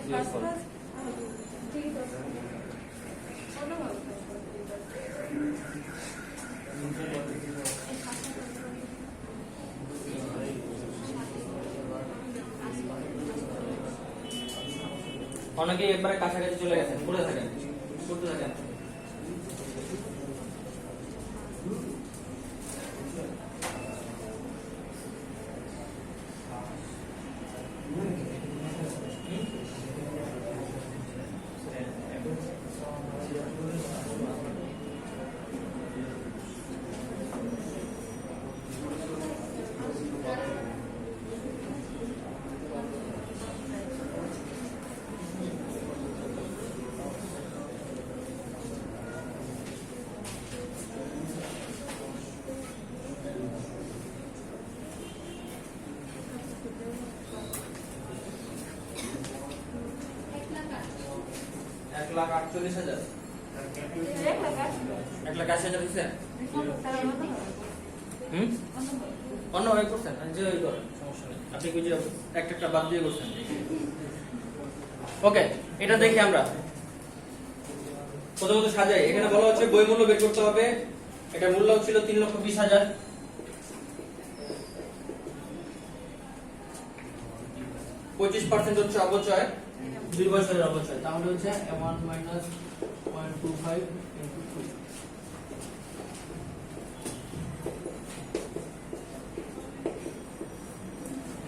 বিয়োগফল। অনেকে একবারে কাছাকাছি চলে গেছেন, পড়ে থাকেন, পড়তে থাকেন। এক লাখ 48,000, 1,80,000 দিচ্ছে। অন্য ভাবে করছেন, যে ওই করেন, সমস্যা নেই। আপনি কি যে একটা বাদ দিয়ে করছেন। ওকে, এটা দেখি আমরা প্রথমত সাজাই। এখানে বলা হচ্ছে বই মূল্য বের করতে হবে। এটা মূল্য ছিল 3,20,000। 25% হচ্ছে অবচয়, 2 বছরের অবচয়, তাহলে হচ্ছে 1 - 0.25 × 2।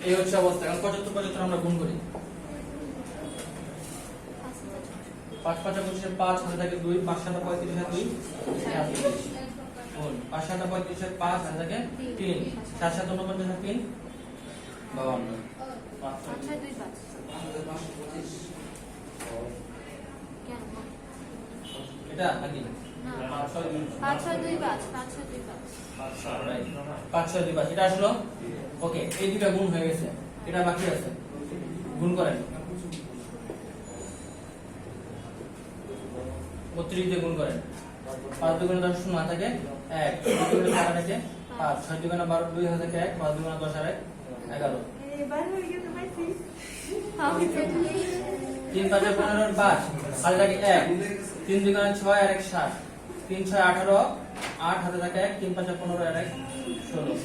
এই হচ্ছে অবস্থা। এখন 75 আমরা গুণ করি। 5 × 5 = 25, 5 হাতে থাকে 2, 5 × 7 = 35 আর 2 গুণ 5 × 7 = 35 5 হাতে থাকে 3, 7 × 7 = 49 আর 3 52। 5 6 2 5 এটা নাকি না 5 6 2 5 এটা আসলো। ওকে, এই দুটো গুণ হয়ে গেছে, এটা বাকি আছে, গুণ করেন। 32 দিয়ে গুণ করেন। 5 × 2 = 10 শূন্য থাকে 1, 2 × 4 থাকে 5, 6 × 2 = 12, 2 হাতে থাকে 1, 5 × 2 = 10 আর 1 11। 3 × 5 = 15 আর 5 হাতে থাকে 1, 3 × 2 = 6 আর 1 7, 3 6 18, 8 হাতে থাকে 1, 3 5 = 15 আর 1 16।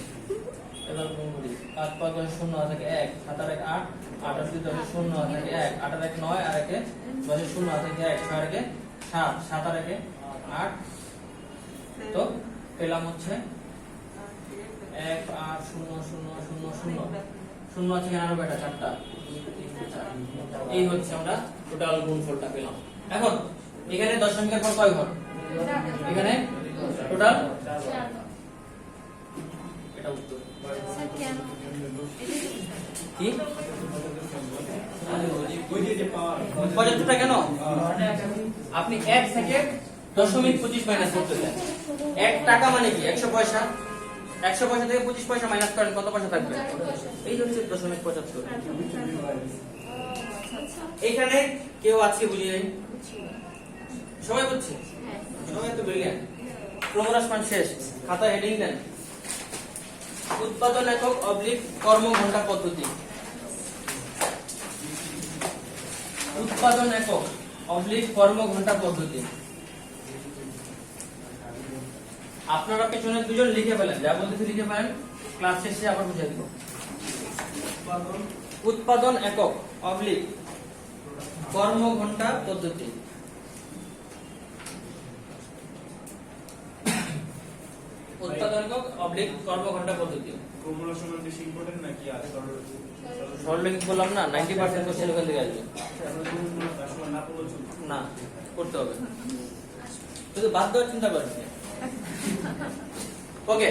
এবার গুণ করি। 5 5 10 শূন্য থাকে 1, 7 আর 1 8, 8 আর 2 10 শূন্য থাকে 1, 8 আর 1 9 আর 1 10 শূন্য থাকে 1, 6 আর 1 7, 7 আর 1 8। তো পেলাম হচ্ছে 1 8 0 0 0 0 শূন্য আছে এখানে আরো কয়টা, 4টা। এই হচ্ছে আমরা টোটাল গুণফলটা পেলাম। এখন এখানে দশমিকের পর কয় ঘর? এখানে টোটাল 4। এটা উত্তর। কি 75টা কেন? আপনি 1 সেকেন্ড 0.25 মাইনাস করতে চান। 1 টাকা মানে কি 100 পয়সা। 100 পয়সা থেকে 25 পয়সা মাইনাস করেন, কত পয়সা থাকবে? এই হচ্ছে 0.75। এখানে কেউ আজকে বুঝি নাই? সবাই বুঝছে? সবাই তো ব্রিলিয়ান্ট। ক্রমহ্রাস মান শেষ, খাতা হেডিং দেন। উৎপাদন একক অবলিক কর্ম ঘন্টা পদ্ধতি। উৎপাদন একক অবলিক কর্ম ঘন্টা পদ্ধতি। আপনারা পেছনে দুজন লিখে ফেলেন, যা বলতেছি লিখে ফেলেন, ক্লাস শেষে আবার বুঝিয়ে দিব। উৎপাদন একক অবলিক কর্ম ঘন্টা পদ্ধতি। উৎপাদন একক অবলিক কর্ম ঘন্টা পদ্ধতি। ক্রমহ্রাস মান বেশি ইম্পর্টেন্ট নাকি আর সরলরেখা বললাম না, 90% কোশ্চেন ওখান থেকে আসবে। না, করতে হবে, শুধু বাদ দেওয়ার চিন্তা করেন। ওকে,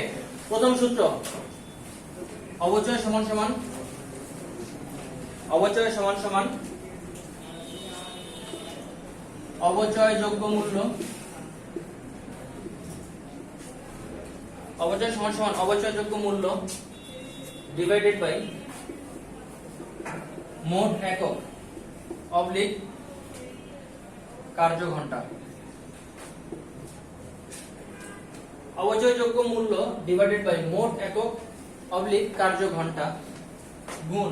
প্রথম সূত্র অবচয় সমান সমান অবচয় সমান সমান অবচয় যোগ্য মূল্য। অবচয় সমান সমান অবচয় যোগ্য মূল্য ডিভাইডেড বাই মোট একক অবলিক কার্য ঘন্টা। অবচয়যোগ্য মূল্য ডিভাইডেড বাই মোট একক অবলিক কার্য ঘন্টা গুণ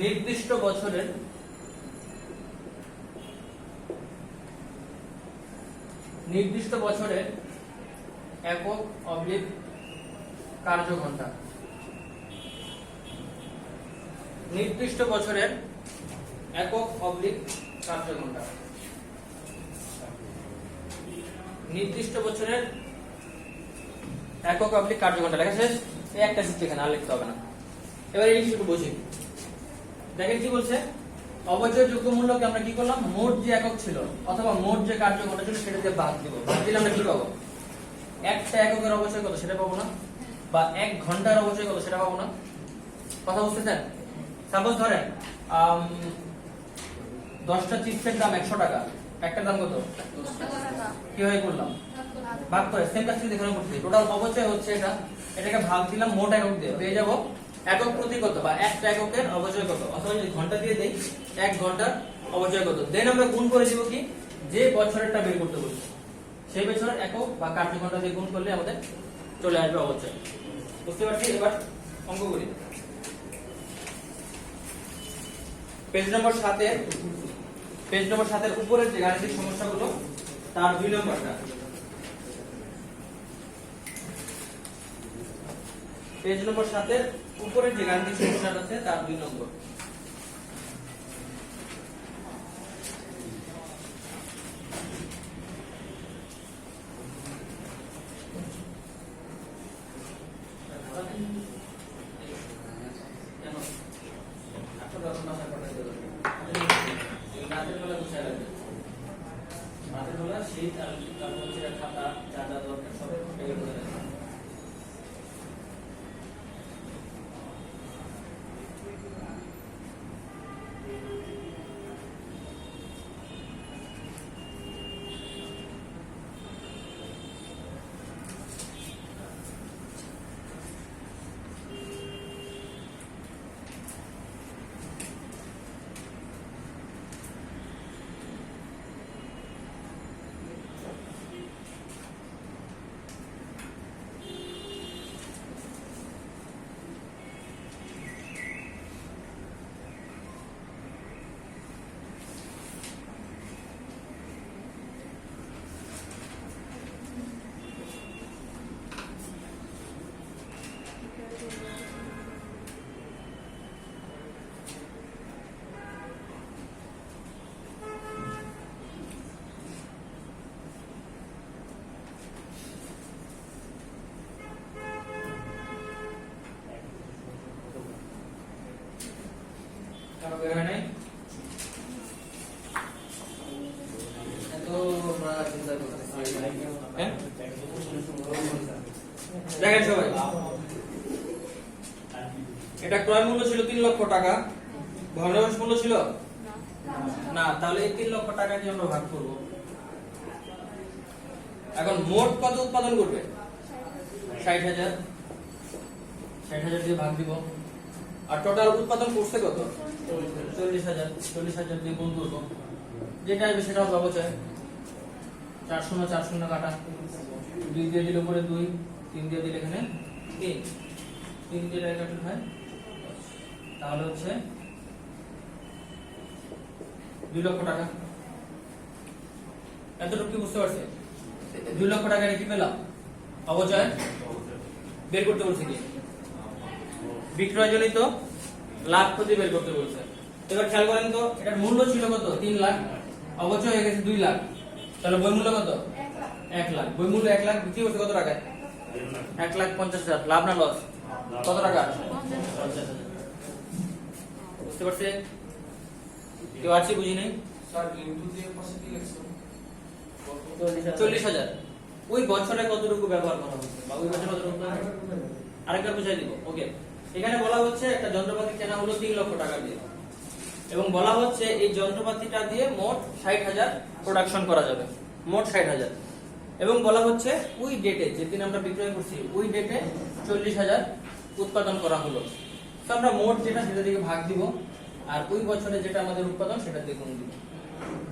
নির্দিষ্ট বছরের নির্দিষ্ট বছরের একক অবলিক কার্য ঘন্টা। নির্দিষ্ট বছরের একক অবলিক কার্য ঘন্টা। নির্দিষ্ট বছরের একক অবলিক কার্য ঘন্টা লেখা শেষ। এই একটা চিত্র এখানে আর লিখতে হবে না। এবার এই একটু বুঝি। দেখেন কি বলছে, অবচয় যোগ্য মূল্যকে আমরা কি করলাম, মোট যে একক ছিল অথবা মোট যে কার্য ঘন্টা ছিল সেটা দিয়ে ভাগ দিব। ভাগ দিলে আমরা কি পাবো, একটা এককের অবচয় কত সেটা পাবো না, বা এক ঘন্টার অবচয় কত সেটা পাবো না। কথা বুঝতেছেন? সাপোজ ধরেন 10টা চিপসের দাম 100 টাকা, একটার দাম কত, কিভাবে করলাম, ভাগ করে সেম কাজ কিন্তু এখানে করতেছি। টোটাল অবচয় হচ্ছে এটা, এটাকে ভাগ দিলাম মোট একক দিয়ে, পেয়ে যাবো একক প্রতি কত, বা একটা এককের অবচয় কত, অথবা যদি ঘন্টা দিয়ে দেই 1 ঘন্টার অবচয় কত। দেন আমরা গুণ করে দিব কি, যে বছরেরটা বের করতে বলছি সেই বছরের একক বা কার্য ঘন্টা দিয়ে গুণ করলে আমাদের চলে আসবে অবচয়। বুঝতে পারছি? এবার অঙ্ক করি। পেজ নম্বর 7 এর উপরের যে গাণিতিক সমস্যাগুলো তার 2 নম্বরটা। পেজ নম্বর 7 এর উপরের যে গাণিতিক সমস্যাটা আছে তার 2 নম্বর। দেখেন সবাই, এটা ক্রয় মূল্য ছিল 3 লক্ষ টাকা, ভগ্নাংশ মূল্য ছিল না, তাহলে এই 3 লক্ষ টাকা দিয়ে আমরা ভাগ করব। এখন মোট কত উৎপাদন করবে, 60,000, 60,000 দিয়ে ভাগ দিব। আর টোটাল উৎপাদন করছে কত, 40,000, 40,000 দিয়ে গুণ করব, যেটা আসবে সেটা হবে অবচয়। 4 শূন্য 4 শূন্য কাটা, 2 দিয়ে দিলে উপরে 2, 3 দিয়ে দিলে এখানে 3, 3 দিয়ে কাটলে হয়, তাহলে হচ্ছে 2 লক্ষ টাকা। এতটুকু কি বুঝতে পারছে? 2 লক্ষ টাকা কি পেলাম, অবচয় বের করতে বলছে কি, বিক্রয়জনিত লাভ ক্ষতি বের করতে বলছে। এবার খেয়াল করেন তো, এটার মূল্য ছিল কত, 3 লাখ, অবচয় হয়ে গেছে 2 লাখ, তাহলে বই মূল্য কত, 1 লাখ। বই মূল্য 1 লাখ, বিক্রি করছে কত টাকায়, 1,50,000। লাভ না লস, কত টাকা, 50,000। বুঝতে পারছে? কেউ আছে বুঝি নাই? 40,000 ওই বছরে কতটুকু ব্যবহার করা হচ্ছে, বা ওই বছরে কতটুকু, আরেকবার বুঝাই দিব। ওকে, এখানে বলা হচ্ছে একটা যন্ত্রপাতি কেনা হলো 3 লক্ষ টাকা দিয়ে, এবং বলা হচ্ছে এই যন্ত্রপাতিটা দিয়ে মোট 60,000 প্রোডাকশন করা যাবে, মোট 60,000। এবং বলা হচ্ছে ওই ডেটে, যেদিন আমরা বিক্রয় করছি ওই ডেটে 40,000 উৎপাদন করা হলো। তো আমরা মোট যেটা সেটা দিকে ভাগ দিব, আর ওই বছরে যেটা আমাদের উৎপাদন সেটা দিয়ে গুণ দিব।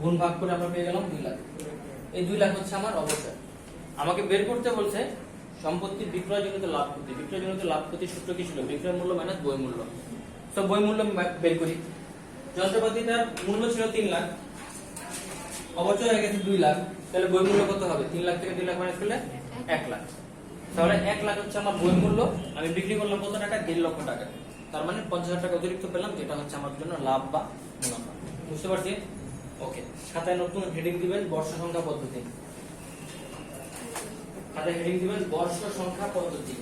গুণ ভাগ করে আমরা পেয়ে গেলাম 2 লাখ। এই 2 লাখ হচ্ছে আমার অবচয়। আমাকে বের করতে বলছে সম্পত্তির বিক্রয়জনিত লাভ ক্ষতি। বিক্রয়জনিত লাভ ক্ষতির সূত্র কি ছিল, বিক্রয় মূল্য মাইনাস বই মূল্য। তো বই মূল্য বের করি। যন্ত্রপাতিটার মূল্য ছিল 3 লাখ, অবচয় হয়ে গেছে 2 লাখ, তাহলে বই মূল্য কত হবে? 3 লাখ থেকে 2 লাখ মাইনাস করলে 1 লাখ। তাহলে 1 লাখ হচ্ছে আমার বই মূল্য, আমি বিক্রি করলাম কত টাকা? 1.5 লক্ষ টাকা। তার মানে 50,000 টাকা অতিরিক্ত পেলাম, যেটা হচ্ছে আমার জন্য লাভ বা মুনাফা। বুঝতে পারছি? ওকে, খাতায় নতুন হেডিং দিবেন বর্ষ সংখ্যা পদ্ধতি। খাতায় হেডিং দিবেন বর্ষ সংখ্যা পদ্ধতি।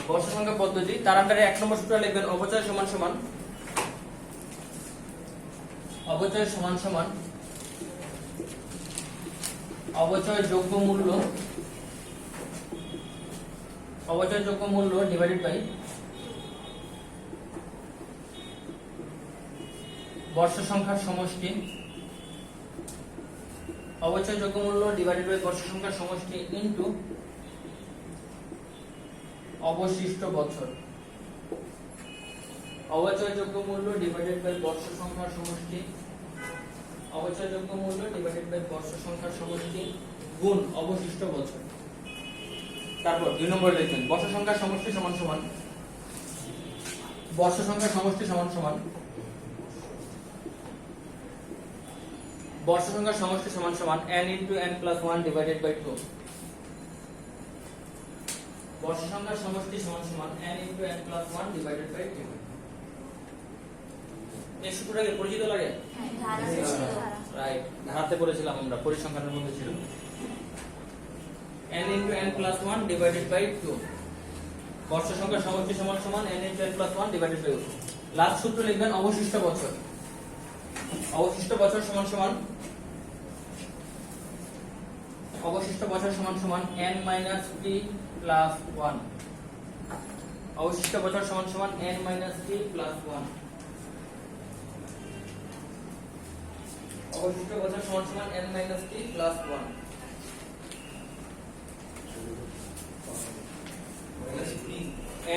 বর্ষ সংখ্যা পদ্ধতি, তার আন্ডারে 1 নম্বর সূত্র লিখবেন অবচয় সমান সমান অবচয় সমান সমান অবচয় যোগ্য মূল্য ডিভাইডেড বাই বর্ষ সংখ্যার সমষ্টি। অবচয় যোগ্য মূল্য ডিভাইডেড বাই বর্ষ সংখ্যার সমষ্টি ইনটু অবশিষ্ট বছর। অবচয়যোগ্য মূল্য ডিভাইডেড বাই বর্ষ সংখ্যার সমষ্টি, অবচয়যোগ্য মূল্য ডিভাইডেড বাই বর্ষ সংখ্যার সমষ্টি গুণ অবশিষ্ট বছর। তারপর 2 নম্বরে লিখবেন বর্ষ সংখ্যার সমষ্টি সমান সমান বর্ষ সংখ্যার সমষ্টি সমান সমান বর্ষ সংখ্যার সমষ্টি সমান সমান n into n plus 1 divided by 2। বর্ষ সংখ্যার সমষ্টি সমান সমান n into n plus 1 divided by 2। এই সূত্রটাকে পরিচিত লাগে? রাইট, ধারাতে পড়েছিলাম আমরা, পরিসংখ্যানের মধ্যে ছিল। n into n plus 1 divided by 2। বর্ষ সংখ্যার সমষ্টি সমান সমান n into n plus 1 divided by 2। Last সূত্র লিখবেন অবশিষ্ট বছর। অবশিষ্ট বছর সমান সমান n minus t plus 1। অবশিষ্ট বছর সমান সমান n minus t plus 1। অবশিষ্ট বছর সমান সমান n minus t plus 1।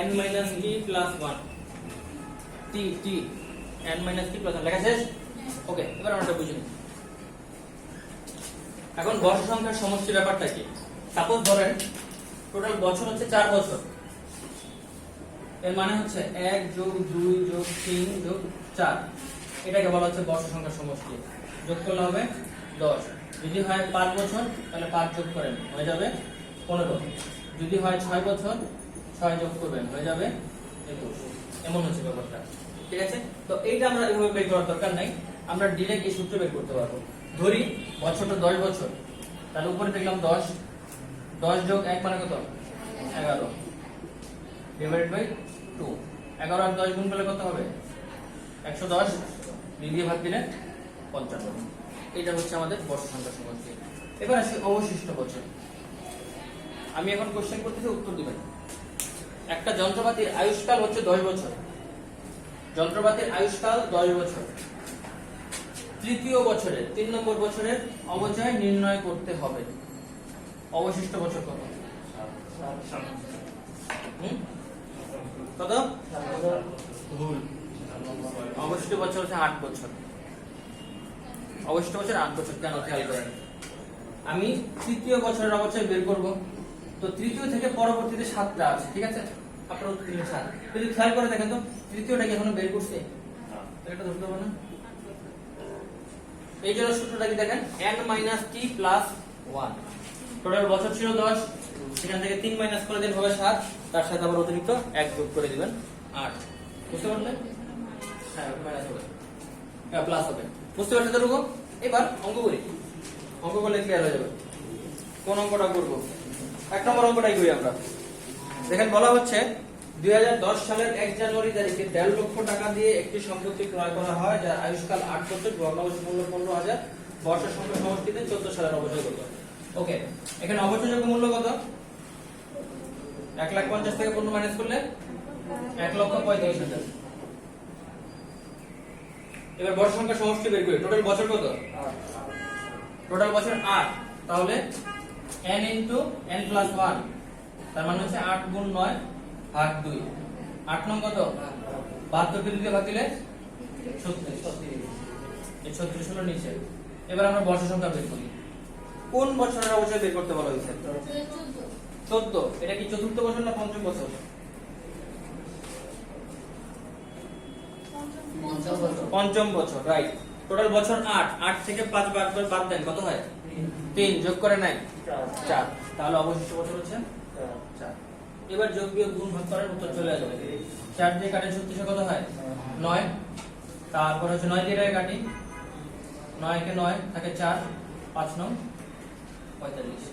n minus t plus 1 t n minus t plus 1 লেখা শেষ? ওকে, এবার আমরা বুঝে নিই। এখন বর্ষ সংখ্যার সমষ্টি ব্যাপারটা কি? সাপোজ ধরেন টোটাল বছর হচ্ছে 4 বছর, এর মানে হচ্ছে 1 যোগ 2 যোগ 3 যোগ 4, এটাকে বলা হচ্ছে বর্ষ সংখ্যার সমষ্টি। যোগ করলে হবে 10। যদি হয় 5 বছর তাহলে 5 যোগ করেন, হয়ে যাবে 15। যদি হয় 6 বছর 6 যোগ করবেন, হয়ে যাবে 21। এমন হচ্ছে ব্যাপারটা, ঠিক আছে? তো এইটা আমরা এভাবে বের করার দরকার নাই, আমরা ডাইরেক্ট এই সূত্র বের করতে পারবো। ধরি বছরটা 10 বছর, তাহলে উপরে দেখলাম 10 যোগ 1 মানে কত? 11 ডিভাইডেড বাই 2। 11 আর 10 গুণ করলে কত হবে? 110। 2 দিয়ে ভাগ দিলে 55। এটা হচ্ছে আমাদের বর্ষ সংখ্যার সমষ্টি। এবার আসি অবশিষ্ট বছর। আমি এখন কোশ্চেন করতেছি, উত্তর দিবেন। একটা যন্ত্রপাতির আয়ুষ্কাল হচ্ছে 10 বছর। যন্ত্রপাতির আয়ুষ্কাল 10 বছর। তৃতীয় বছরের 3 নম্বর বছরের অবচয় নির্ণয় করতে হবে। অবশিষ্ট বছর কত? কত? ভুল। অবশিষ্ট বছর হচ্ছে 8 বছর। অবশিষ্ট বছর 8 বছর। কেন? খেয়াল করেন, আমি তৃতীয় বছরের অবচয় বের করব, তো তৃতীয় থেকে পরবর্তীতে 7টা আছে, ঠিক আছে? আপনার উত্তর 7। যদি খেয়াল করে দেখেন তো তৃতীয়টা কি এখনো বের করছে? এটা ধরতে হবে না। এই জন্য সূত্রটা কি দেখেন, n minus t plus 1। Total বছর ছিল 10, সেখান থেকে 3 মাইনাস করে দিন হবে 7, তার সাথে আবার অতিরিক্ত 1 যোগ করে দিবেন 8। বুঝতে পারলেন? হ্যাঁ, মাইনাস হবে, হ্যাঁ প্লাস হবে। বুঝতে পারলেন তো? রুকো, এবার অঙ্ক করি। অঙ্ক করলে ক্লিয়ার হয়ে যাবে। কোন অঙ্কটা করব? 1 নম্বর অঙ্কটাই করি আমরা। দেখেন বলা হচ্ছে 2010 সালের 1 জানুয়ারি তারিখে 1.5 লক্ষ টাকা দিয়ে একটি সম্পত্তি ক্রয় করা হয়, যার আয়ুষ্কাল 8 বছর, ভগ্নাংশ মূল্য 15,000, বর্ষ সংখ্যা সমষ্টিতে 14 সালের অবচয় কত? ওকে, এখানে অবচয়যোগ্য মূল্য কত? 1,50,000 থেকে 15 মাইনাস করলে 1,35,000। এবার বর্ষ সংখ্যা সমষ্টি বের করি। টোটাল বছর কত? 8। টোটাল বছর 8, তাহলে n into n plus 1, তার মানে হচ্ছে 8 গুণ 9 ভাগ 2। 8 নং কত? 72 কে 2 দিয়ে ভাগ দিলে 36। এই 36 হলো নিচে। এবার আমরা বর্ষ সংখ্যা বের করি। কোন বছরের অবশ্যই বের করতে বলা হয়েছে? 14। এটা কি চতুর্থ বছর না পঞ্চম বছর? পঞ্চম বছর, রাইট। টোটাল বছর 8। 8 থেকে 5 বাদ দেন, কত হয়? 3 যোগ করে নাই 4। তাহলে অবশিষ্ট বছর হচ্ছে 4। এবার যোগ বিয়োগ গুণ ভাগ করার উত্তর চলে আসবে। 4 দিয়ে কাটে 36 কত হয়? 9। তারপর হচ্ছে 9 দিয়ে কাটি, 9 কে 9 থাকে 4, 5 9 45।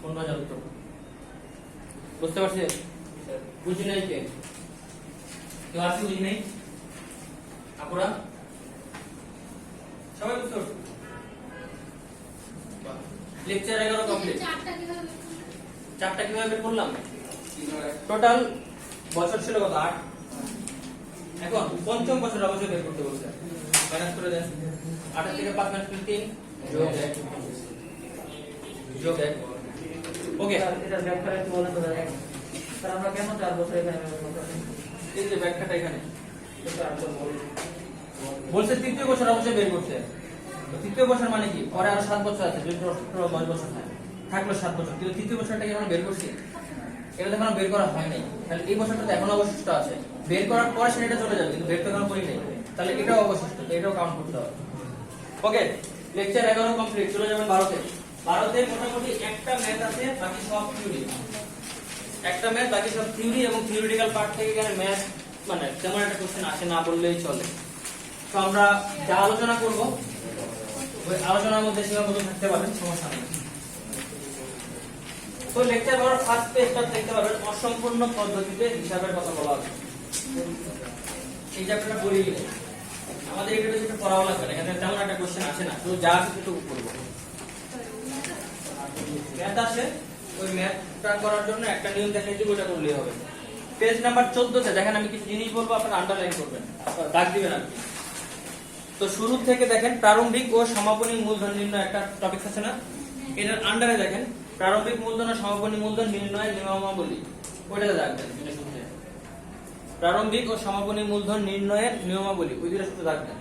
15,000 উত্তর। বুঝতে পারছি? বুঝি নাই কে? কেউ আছে বুঝি নাই? আপুরা সবাই বুঝতে পারছো? Lecture 11 complete. চারটা কিভাবে বের করলাম? টোটাল বছর ছিল কত? 8। এখন পঞ্চম বছর অবশ্যই বের করতে বলছে। মাইনাস করে দেন। 8 থেকে 5 মাইনাস 3 যোগ 1 যোগ 1। ওকে, এটা ব্যাখ্যা একটু বলেন তো দাদা। স্যার আমরা কেন 4 বছর এখানে এই যে ব্যাখ্যাটা এখানে এটা আর বলি। বলছে তৃতীয় বছর অবশ্যই বের করতে। তো তৃতীয় বছর মানে কি? পরে আরো 7 বছর আছে, 9 বছর থাকে, থাকলো 7 বছর। কিন্তু তৃতীয় বছরটা কি আমরা বের করছি? এটা তো এখন বের করা হয় নাই। তাহলে এই বছরটা তো এখন অবশিষ্ট আছে। বের করার পরে সেটা চলে যাবে, কিন্তু বের তো এখন করি নাই। তাহলে এটাও অবশিষ্ট, এটাও কাউন্ট করতে হবে। ওকে, লেকচার 11 কমপ্লিট। চলে যাবেন 12 তে। 12 তে মোটামুটি একটা ম্যাথ আছে, বাকি সব থিওরি। একটা ম্যাথ, বাকি সব থিওরি এবং থিওরিটিক্যাল পার্ট থেকে এখানে ম্যাথ মানে তেমন একটা কোশ্চেন আসে না বললেই চলে। তো আমরা যা আলোচনা করব ওই আলোচনার মধ্যে সীমাবদ্ধ থাকতে পারবেন, সমস্যা নেই। তো লেকচার করার ফার্স্ট পেজটা দেখতে পাবেন, অসম্পূর্ণ পদ্ধতিতে হিসাবের কথা বলা আছে। এই চ্যাপ্টারটা পড়ে গেলে আমাদের এটা যেটা পড়াও লাগবে না, এখানে তেমন একটা কোশ্চেন আসে না, তো যা আছে সেটুকু করব। ম্যাথ আছে, ওই ম্যাথটা করার জন্য একটা নিয়ম দেখে যে ওটা করলেই হবে। পেজ নাম্বার 14 তে দেখেন আমি কিছু জিনিস বলবো, আপনারা আন্ডারলাইন করবেন, দাগ দিবেন আপনি। তো শুরু থেকে দেখেন প্রারম্ভিক ও সমাপনী মূলধন নির্ণয় একটা টপিক আছে না, এটার আন্ডারে দেখেন প্রারম্ভিক মূলধন ও সমাপনী মূলধন নির্ণয় নিয়মাবলী, ওইটাতে রাখবেন। এটা শুনতে প্রারম্ভিক ও সমাপনী মূলধন নির্ণয়ের নিয়মাবলী, ওই দুটো শুধু রাখবেন।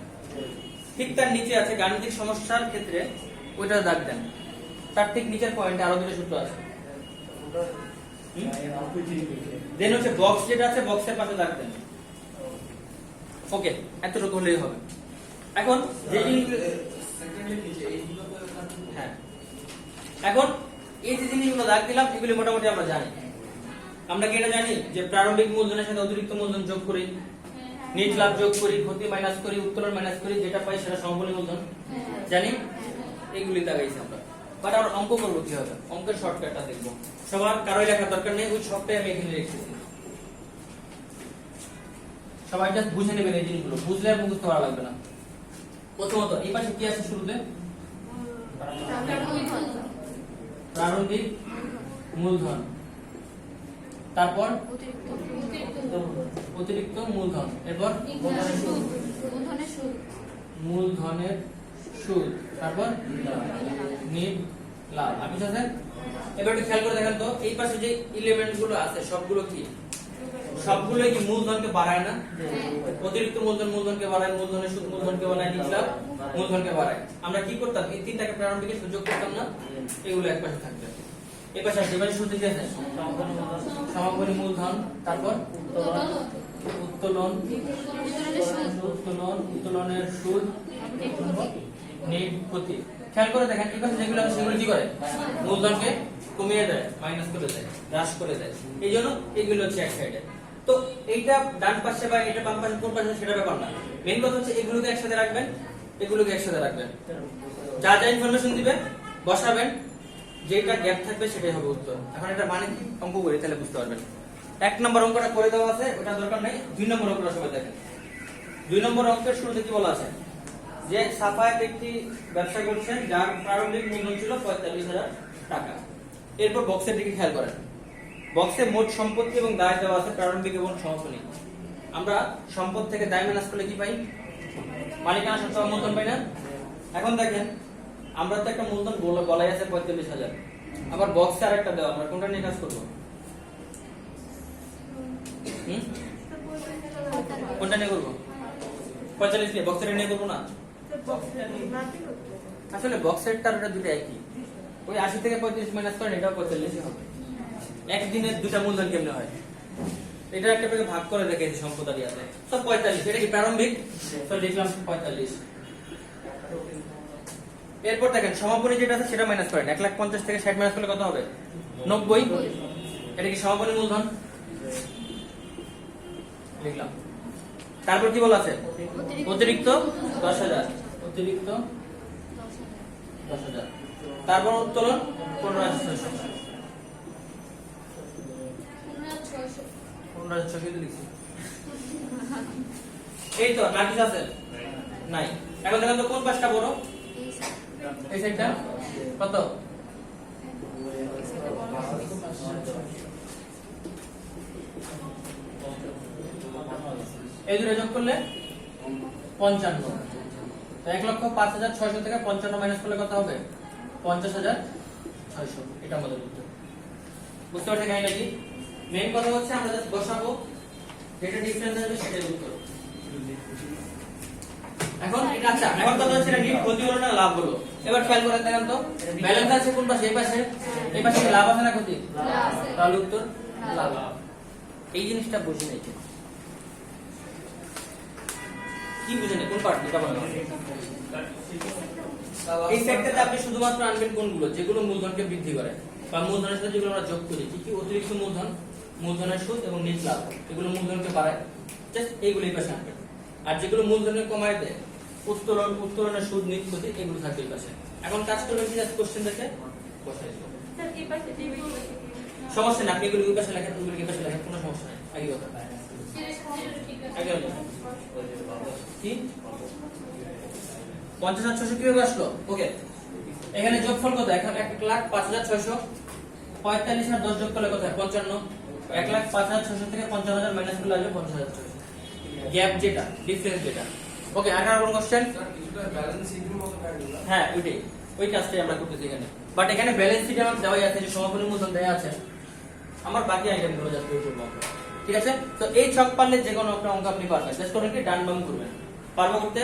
ঠিক তার নিচে আছে গাণিতিক সমস্যার ক্ষেত্রে, ওইটা দাগ দেন। তার ঠিক নিচের পয়েন্টে আরো দুটো সূত্র আছে। দেন হচ্ছে বক্স যেটা আছে, বক্সের পাশে দাগ দেন। ওকে, এতটুকু হলেই হবে। এখন যে হ্যাঁ, এখন এই যে জিনিসগুলো দাগ দিলাম, এগুলি মোটামুটি আমরা জানি। আমরা কি এটা জানি যে প্রারম্ভিক মূলধনের সাথে অতিরিক্ত মূলধন যোগ করি, নিট লাভ যোগ করি, ক্ষতি মাইনাস করি, উত্তোলন মাইনাস করি, যেটা পাই সেটা সমাপনী মূলধন জানি। এগুলি দাগাইছি আমরা। বাট আমরা অঙ্ক করবো কি হবে? অঙ্কের শর্টকাটটা দেখবো। সবার কারোই লেখার দরকার নেই, ওই সবটাই আমি এখানে রেখেছি। সবাই জাস্ট বুঝে নেবেন এই জিনিসগুলো, বুঝলে আর মুখস্থ করা লাগবে না। প্রথমত এই পাশে কি আছে শুরুতে? প্রারম্ভিক মূলধন, তারপর অতিরিক্ত মূলধন, এরপর মূলধনের সুদ, তারপর নিট লাভ। আপনি সাথে এবার একটু খেয়াল করে দেখেন তো, এই পাশে যে এলিমেন্ট গুলো আছে সবগুলো কি? সবগুলোই কি মূলধনকে বাড়ায় না? অতিরিক্ত মূলধন মূলধনকে বাড়ায়, মূলধনের সুদ মূলধনকে বাড়ায়, নিট লাভ মূলধনকে বাড়ায়। আমরা কি করতাম? এই তিনটাকে প্রারম্ভিকে সুযোগ করতাম না, এগুলো এক পাশে থাকবে। এই পাশে আসবে, এবারে শুরুতে কি আছে? সমাপনী মূলধন, তারপর উত্তোলন, উত্তোলনের সুদ, নিট ক্ষতি। খেয়াল করে দেখেন এই পাশে যেগুলো আছে সেগুলো কি করে? মূলধনকে কমিয়ে দেয়, মাইনাস করে দেয়, হ্রাস করে দেয়। এই জন্য এগুলো হচ্ছে এক সাইডে। তো এইটা ডান পাশে বা এটা বাম পাশে কোন পাশে সেটা ব্যাপার না, মেইন কথা হচ্ছে এগুলোকে একসাথে রাখবেন, এগুলোকে একসাথে রাখবেন। যা যা ইনফরমেশন দিবেন বসাবেন, যেটা গ্যাপ থাকবে সেটাই হবে উত্তর। এখন এটা মানে কি অঙ্ক করি তাহলে বুঝতে পারবেন। 1 নম্বর অঙ্কটা করে দেওয়া আছে, ওটা দরকার নেই। 2 নম্বর অঙ্কটা সবাই দেখেন। 2 নম্বর অঙ্কের শুরুতে কি বলা আছে? যে সাফায়াত একটি ব্যবসা করছেন যার প্রারম্ভিক মূলধন ছিল 45,000 টাকা। এরপর বক্সের দিকে খেয়াল করেন, বক্সে মোট সম্পত্তি এবং দায় দেওয়া আছে প্রারম্ভিক এবং সমাপনী। আমরা সম্পদ থেকে দায় মাইনাস করলে কি পাই? মালিকানা সত্ত্বা মূলধন পাই না? এখন দেখেন আমরা তো একটা মূলধন বলাই আছে 45,000, আবার বক্সে আরেকটা দেওয়া, আমরা কোনটা নিয়ে কাজ করবো? কোনটা নিয়ে করবো? 45 নিয়ে, বক্সের নিয়ে করবো না? আসলে বক্সের টার ওটা দুটো একই, ওই 80 থেকে 35 মাইনাস করেন, এটাও 45 হবে। একদিনের দুটা মূলধন কেমনে হয়, এটা একটা করে ভাগ করে রেখেছি সম্পদারি আছে। তো 45, এটা কি প্রারম্ভিক, তো লিখলাম 45। এরপর দেখেন সমাপনী যেটা আছে সেটা মাইনাস করেন, 1,50,000 থেকে 60 মাইনাস করলে কত হবে? 90। এটা কি সমাপনী মূলধন, লিখলাম। তারপর কি বলা আছে? অতিরিক্ত 10,000, অতিরিক্ত 10,000। তারপর উত্তোলন 15,600, 15,600 লিখছি। এই তো না কিছু আছে নাই। এখন দেখেন তো কোন পাশটা বড়, এই সাইডটা কত? এই দুটো যোগ করলে 55। তো 1,05,600 থেকে 55 মাইনাস করলে কত হবে? 50,600। এটা আমাদের উত্তর। বুঝতে পারছেন কাহিনী কি? মেইন কথা হচ্ছে আমরা জাস্ট বসাবো, যেটা ডিফারেন্স আসবে সেটাই উত্তর। এখন এটা আচ্ছা, এখন কথা হচ্ছে এটা কি ক্ষতি হলো না লাভ হলো? এবার খেয়াল করে দেখেন তো, ব্যালেন্স আছে কোন পাশে? এই পাশে। এই পাশে কি লাভ আছে না ক্ষতি? লাভ আছে। তাহলে উত্তর লাভ। এই জিনিসটা বুঝি নাই কি বুঝে নেই, কোন পার্ট এটা বলেন। এই সেটটাতে আপনি শুধুমাত্র আনবেন কোনগুলো যেগুলো মূলধনকে বৃদ্ধি করে, বা মূলধনের সাথে যেগুলো আমরা যোগ করি, কি কি অতিরিক্ত মূলধন, মূলধনের সুদ এবং নিট লাভ, এগুলো মূলধনকে বাড়ায়, জাস্ট এইগুলো এই পাশে আনবেন। আর যেগুলো মূলধনকে কমায় দেয়, উত্তোলন, উত্তোলনের সুদ, নিট ক্ষতি, এগুলো থাকবে এই পাশে। এখন কাজ করবেন কি, জাস্ট কোশ্চেন দেখে বসাই দিবেন। সমস্যা না, আপনি এগুলো এই পাশে লেখেন, এগুলো এই পাশে লেখেন, কোনো সমস্যা নাই। আগে কথা আগে কি 50,600 কিভাবে আসলো? ওকে, এখানে যোগফল কত? 1,05,600, 45 আর 10 যোগ করলে কত হয়? 55। 1,05,600 থেকে 55,000 মাইনাস করলে আসবে 50,600। গ্যাপ যেটা, ডিফারেন্স যেটা। ওকে, আর কোন কোশ্চেন? ব্যালেন্স শিটের মতো কাটলো। হ্যাঁ, ওই কাজটাই আমরা করতেছি এখানে। বাট এখানে ব্যালেন্স শিটে আমার দেওয়াই আছে, যে সমাপনী মূলধন দেয়া আছে, আমার বাকি আইটেমগুলো জাস্ট ওই করব। ঠিক আছে, তো এই ছক পারলে যে কোনো একটা অঙ্ক আপনি পারবেন, জাস্ট করেন কি ডান বাম করবেন। পারবো করতে?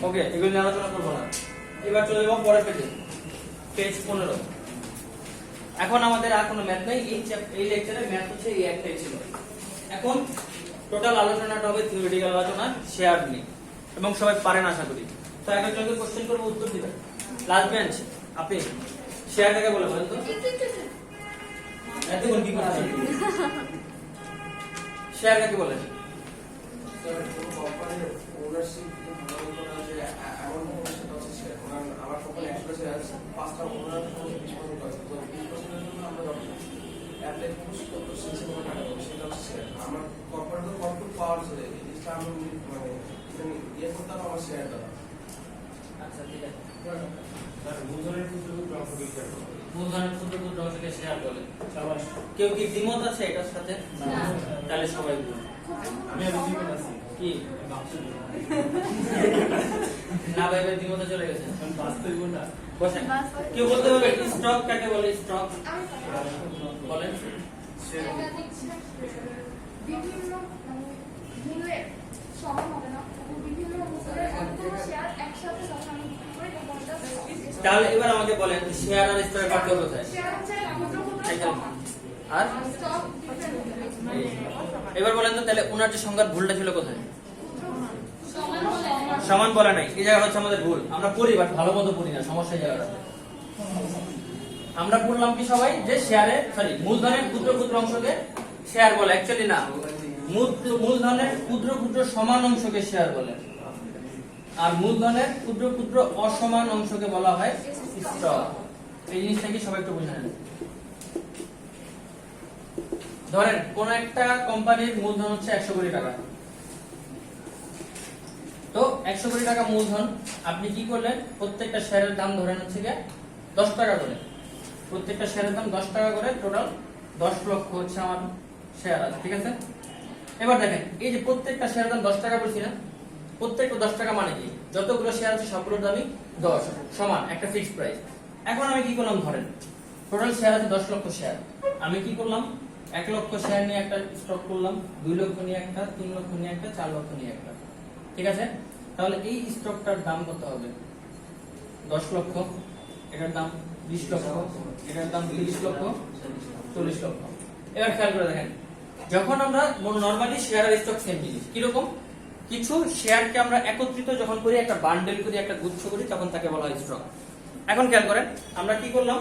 ওকে, এগুলো নিয়ে আলোচনা করবো না। এবার চলে যাবো পরের পেজে, পেজ 15। এখন আমাদের আর কোনো ম্যাথ নেই, এই লেকচারে ম্যাথ হচ্ছে এই একটাই ছিল। এখন টোটাল আলোচনাটা হবে থিওরিটিক্যাল আলোচনা, শেয়ার নিয়ে, এবং সবাই পারেন আশা করি। তো একজনকে কোশ্চেন করবো, উত্তর দিবেন। লাস্ট বেঞ্চ, আপনি শেয়ারটাকে বলে বলেন তো, এতক্ষণ কি করছেন? শেয়ার কাকে বলে? আচ্ছা, ঠিক আছে। মূলধনের ক্ষুদ্র ক্ষুদ্র অংশকে শেয়ার করো। মূলধনের ক্ষুদ্র ক্ষুদ্র অংশকে শেয়ার বলে। কেউ কি দ্বিমত আছে এটার সাথে? তাহলে সবাই বলুন। আমি দ্বিমত আছি। কি না ভাই, দ্বিমতে চলে গেছে। বাস্তব না। বসেন, কেউ বলতে পারবে স্টক কাকে বলে? স্টক বলেন। বিভিন্ন মূল্যের সমান হবে না, বিভিন্ন মূল্যের অনেকগুলো শেয়ার একসাথে সমান করে কোনটা স্টক। তাহলে এবার আমাকে বলেন শেয়ার আর স্টকের পার্থক্য কোথায়? শেয়ার হচ্ছে ক্ষুদ্র ক্ষুদ্র সমান, আর স্টক এবার বলেন তো, তাহলে ওনার যে সংখ্যার ভুলটা ছিল কোথায়? সমান হলে সমান বলা নাই, এই জায়গা হচ্ছে আমাদের ভুল। আমরা পড়ি বাট ভালো মতো পড়ি না, সমস্যা এই জায়গাটা। আমরা বললাম কি সবাই যে শেয়ারে, সরি, মূলধনের ক্ষুদ্র ক্ষুদ্র অংশকে শেয়ার বলে, অ্যাকচুয়ালি না, মূলধনের ক্ষুদ্র ক্ষুদ্র সমান অংশকে শেয়ার বলে, আর মূলধনের ক্ষুদ্র ক্ষুদ্র অসমান অংশকে বলা হয় স্টক। এই জিনিসটা কি সবাই একটু বুঝে নেন। ধরেন কোন একটা কোম্পানির মূলধন হচ্ছে 100 কোটি টাকা, তো 100 কোটি টাকা মূলধন, আপনি কি করলেন? প্রত্যেকটা শেয়ারের দাম ধরেন হচ্ছে গিয়ে 10 টাকা করে, প্রত্যেকটা শেয়ারের দাম 10 টাকা করে, টোটাল 10 লক্ষ হচ্ছে আমার শেয়ার আছে। ঠিক আছে, এবার দেখেন এই যে প্রত্যেকটা শেয়ারের দাম 10 টাকা বলছি না, প্রত্যেকটা 10 টাকা মানে কি, যতগুলো শেয়ার আছে সবগুলোর দামই 10 সমান একটা ফিক্সড প্রাইস। এখন আমি কি করলাম? ধরেন টোটাল শেয়ার আছে 10 লক্ষ শেয়ার, আমি কি করলাম? 1 লক্ষ শেয়ার নিয়ে একটা স্টক করলাম, 2 লক্ষ নিয়ে একটা, 3 লক্ষ নিয়ে একটা, 4 লক্ষ নিয়ে একটা। ঠিক আছে, তাহলে এই স্টকটার দাম কত হবে? 10 লক্ষ, এটার দাম 20 লক্ষ, এটার দাম 30 লক্ষ, 40 লক্ষ। এবার খেয়াল করে দেখেন, যখন আমরা নরমালি শেয়ার আর স্টক সেম জিনিস, কিরকম কিছু শেয়ারকে আমরা একত্রিত যখন করি, একটা বান্ডেল করি, একটা গুচ্ছ করি, তখন তাকে বলা হয় স্টক। এখন খেয়াল করেন, আমরা কি করলাম,